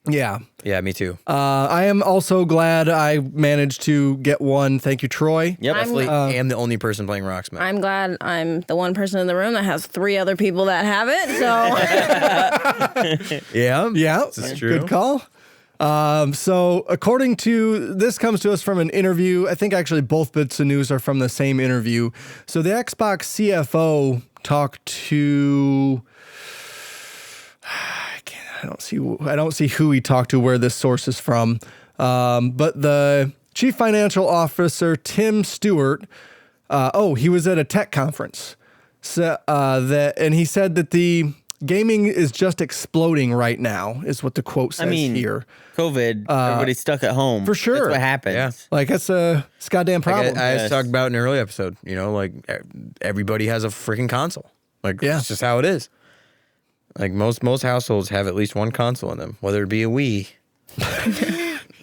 Yeah. Yeah, me too. I am also glad I managed to get one. Thank you, Troy. Yep. Definitely am the only person playing Rocksmith. I'm glad I'm the one person in the room that has 3 other people that have it. So Yeah. Yeah. This is true. Good call. So according to, this comes to us from an interview. I think actually both bits of news are from the same interview. So the Xbox CFO talked to, I don't see who he talked to, where this source is from. But the chief financial officer, Tim Stewart, he was at a tech conference. So, and he said that the gaming is just exploding right now, is what the quote says here. COVID, everybody's stuck at home. For sure. That's what happens. Yeah. Like, that's a goddamn problem. Like I talked about in an early episode, you know, like everybody has a freaking console. Like, it's just how it is. Like most households have at least one console in them, whether it be a Wii.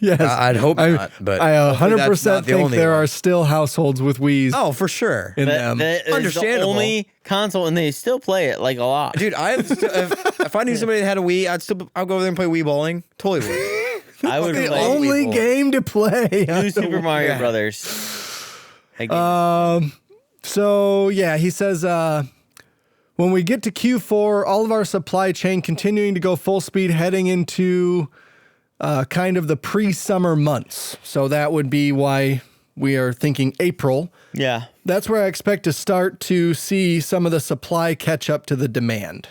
Yes. I'd hope not, but I 100% think there one. are still households with Wiis Oh, for sure. in them. That is Understandable. the only console, and they still play it like a lot. Dude, if I knew somebody that had a Wii, I'll go over there and play Wii bowling. Totally would. I would The play only game to play. New Super Mario Brothers. That game- So yeah, he says when we get to Q4, all of our supply chain continuing to go full speed, heading into kind of the pre-summer months. So that would be why we are thinking April. yeah. That's where I expect to start to see some of the supply catch up to the demand.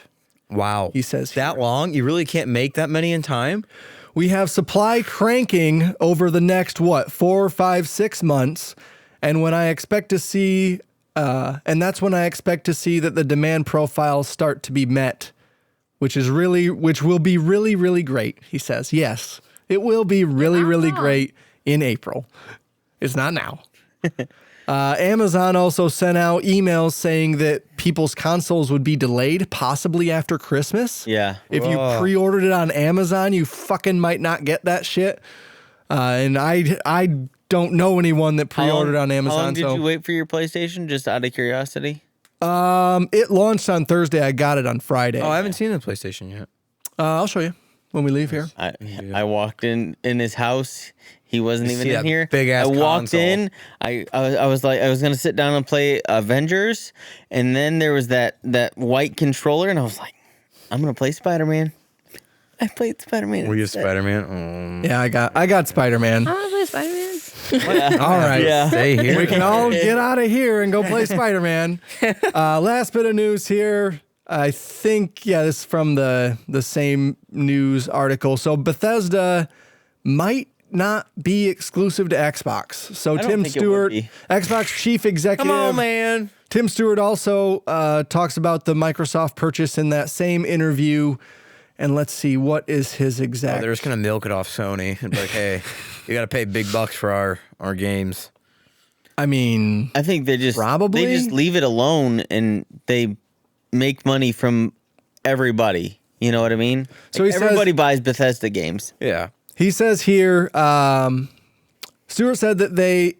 Wow. He says that long? You really can't make that many in time? We have supply cranking over the next, 4, 5, 6 months. And when I expect to see, and that's when I expect to see that the demand profiles start to be met, which will be really, really great. He says, yes, it will be really, really great in April. It's not now. Amazon also sent out emails saying that people's consoles would be delayed, possibly after Christmas. Yeah. If you pre-ordered it on Amazon, you fucking might not get that shit. And I don't know anyone that pre-ordered on Amazon. How long did you wait for your PlayStation? Just out of curiosity. It launched on Thursday. I got it on Friday. Oh, I haven't seen the PlayStation yet. I'll show you when we leave here. I walked in his house. He wasn't even see in that here. big-ass I walked console. in. I was like, I was gonna sit down and play Avengers, and then there was that white controller, and I was like, I'm gonna play Spider-Man. I played Spider-Man. Were you instead. Spider-Man? Yeah, I got Spider-Man. I want to play Spider-Man. All right. Yeah. Stay here. We can all get out of here and go play Spider-Man. Last bit of news here. I think, this is from the same news article. So Bethesda might not be exclusive to Xbox. So don't Tim think it would Stewart, be. Xbox chief executive. Come on, man. Tim Stewart also talks about the Microsoft purchase in that same interview. And let's see, what is his exact... They're just going to milk it off Sony and be like, hey, you got to pay big bucks for our games. I mean... I think they just Probably. they just leave it alone and they make money from everybody. You know what I mean? So he says- everybody buys Bethesda games. Yeah. He says here, Stewart said that they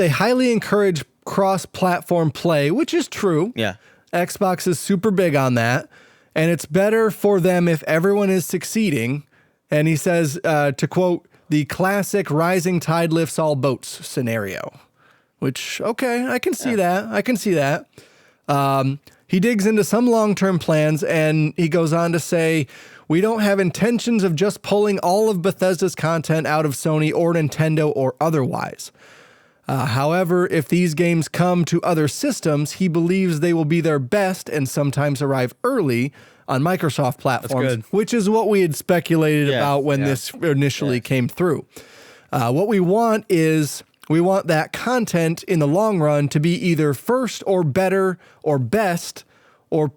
highly encourage cross-platform play, which is true. Yeah. Xbox is super big on that, and it's better for them if everyone is succeeding. And he says, to quote, the classic rising tide lifts all boats scenario, which, okay, I can see that. I can see that. He digs into some long-term plans, and he goes on to say, we don't have intentions of just pulling all of Bethesda's content out of Sony or Nintendo or otherwise. However, if these games come to other systems, he believes they will be their best and sometimes arrive early on Microsoft platforms, good. which is what we had speculated Yeah, about when this initially came through. What we want is we want that content in the long run to be either first or better or best or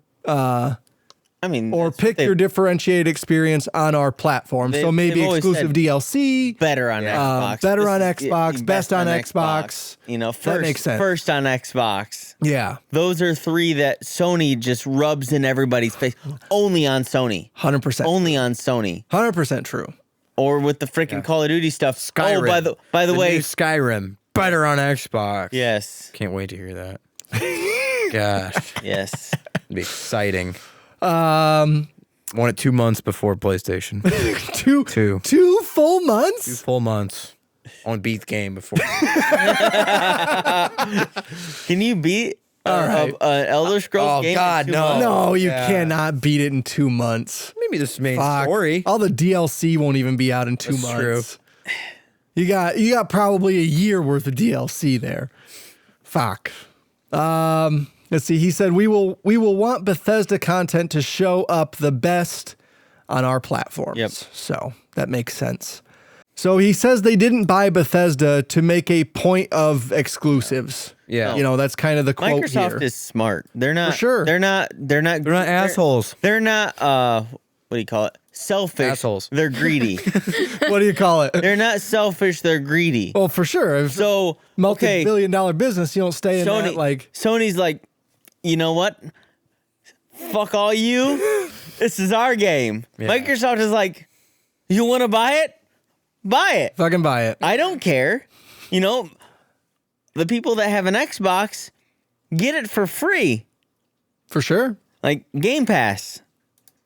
I mean, or that's what pick they- your differentiated experience on our platform. So maybe they've always exclusive said DLC. better on Xbox. better on This is- Xbox, best on Xbox. You know, That makes sense. first on Xbox. Yeah, Those are three that Sony just rubs in everybody's face. Only on Sony. 100%. Only on Sony. 100% true. Or with the freaking Call of Duty stuff. Skyrim. Oh, by the way, new Skyrim. Better on Xbox. yes, Can't wait to hear that. Gosh. yes. It'd be exciting. Want it 2 months before PlayStation. Two full months? 2 full months. I want to beat the game before. Can you beat right. Elder Scrolls Oh, game? in God, 2 no. months? No, you Yeah. cannot beat it in 2 months. Maybe this main Fuck. story. All the DLC won't even be out in 2 That's months. true. You got probably a year worth of DLC there. Fuck. Let's see. He said we will want Bethesda content to show up the best on our platforms. Yep. So that makes sense. So he says they didn't buy Bethesda to make a point of exclusives. Yeah. You know, that's kind of the quote Microsoft here. is smart. They're not. For sure. They're not. They're not assholes. They're not. What do you call it? Selfish. Assholes. They're greedy. What do you call it? They're not selfish. They're greedy. Well, for sure. If So okay, multi-billion-dollar business, you don't stay in that like. Sony's like, you know what? Fuck all you. This is our game. Yeah. Microsoft is like, you want to buy it? Buy it. Fucking buy it. I don't care. You know, the people that have an Xbox get it for free, For sure. like Game Pass.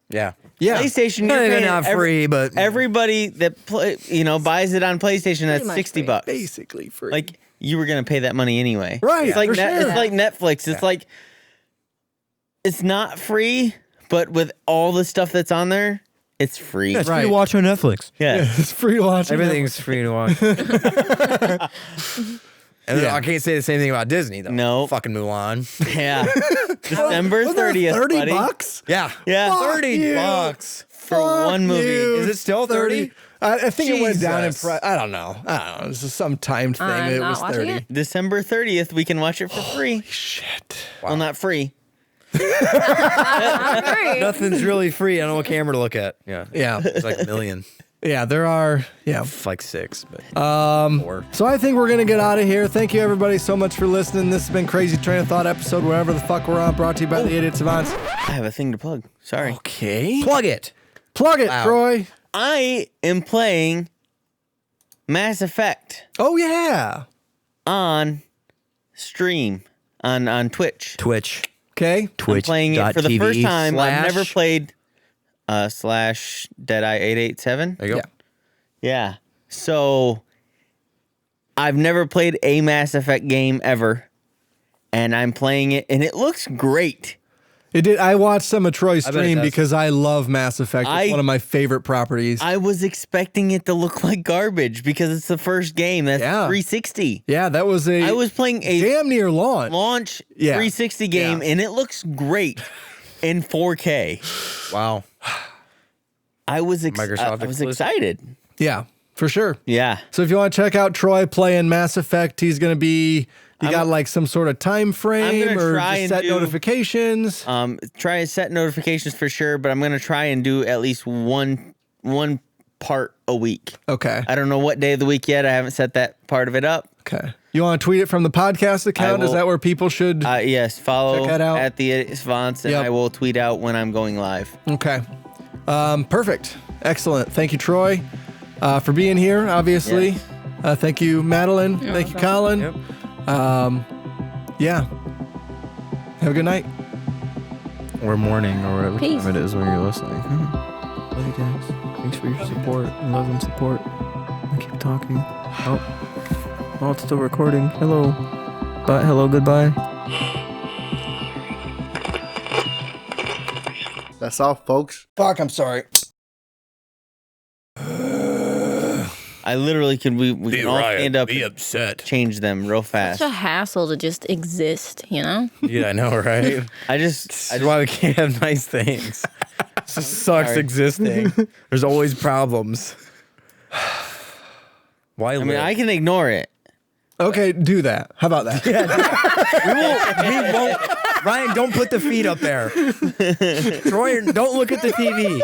Yeah. Yeah. PlayStation, Not you're even paying not free, but everybody that buys it on PlayStation, that's much $60. free. Basically free. Like you were gonna pay that money anyway. Right, It's like for sure. it's like Netflix. It's like it's not free, but with all the stuff that's on there, it's free. it's Right. free to watch on Netflix. Yeah. it's free to watch. Everything's free to watch. And Yeah. I can't say the same thing about Disney though. No. Fucking Mulan. Yeah. December Wasn't that 30th, $30 buddy. bucks? Yeah. Yeah. Fuck you. $30 For one movie. you. Is it still 30? I think it went down in Jesus. price. I don't know. This is some timed thing. I'm It not was watching 30. it. December 30th, we can watch it for free. Shit. Well, not free. I'm free. Nothing's really free. I don't know what camera to look at. Yeah. Yeah. It's like a million. Yeah, there are. Yeah. It's like 6, but 4. So I think we're going to get out of here. Thank you, everybody, so much for listening. This has been Crazy Train of Thought episode, wherever the fuck we're on, brought to you by the Idiot Savants. I have a thing to plug. Sorry. Okay. Plug it. Plug it, Wow. Troy. I am playing Mass Effect Oh, yeah. on stream on Twitch. Twitch. Okay. I'm playing it for the first time. I've never / played / Deadeye 887. There you go. Yeah. Yeah. So I've never played a Mass Effect game ever, and I'm playing it, and it looks great. It did. I watched some of Troy's bet it stream does. because I love Mass Effect. It's one of my favorite properties. I was expecting it to look like garbage because it's the first game. That's Yeah. 360. yeah, that was I was playing a damn near launch. launch Yeah. 360 game, Yeah. and it looks great in 4K. Wow. I was Microsoft I was exclusive. excited. Yeah, for sure. Yeah. So if you want to check out Troy playing Mass Effect, he's going to be. You got like some sort of time frame gonna or try just and set do- notifications. Try and set notifications for sure, but I'm gonna try and do at least one part a week. Okay. I don't know what day of the week yet. I haven't set that part of it up. Okay. You want to tweet it from the podcast account? Is will. that where people should? Yes, follow Check that out. at the Idiot Savants, and Yep. I will tweet out when I'm going live. Okay. Perfect. Excellent. Thank you, Troy, for being here, obviously. Yes. Thank you, Madalyn. Thank you, Colin. Yep. Yeah. Have a good night. Or morning or whatever Peace. time it is when you're listening. Love you guys. Thanks for your support. Love and support. I keep talking. Oh, it's still recording. Hello. Bye. Hello. Goodbye. That's all, folks. Fuck, I'm sorry. I literally can we can all stand up Be and upset. change them real fast. Such a hassle to just exist, you know? Yeah, I know, right? That's That's why we can't have nice things. It just sucks Sorry. existing. There's always problems. Why? I mean, I can ignore it. Okay, do that. How about that? We won't. Ryan, don't put the feet up there. Troy, don't look at the TV.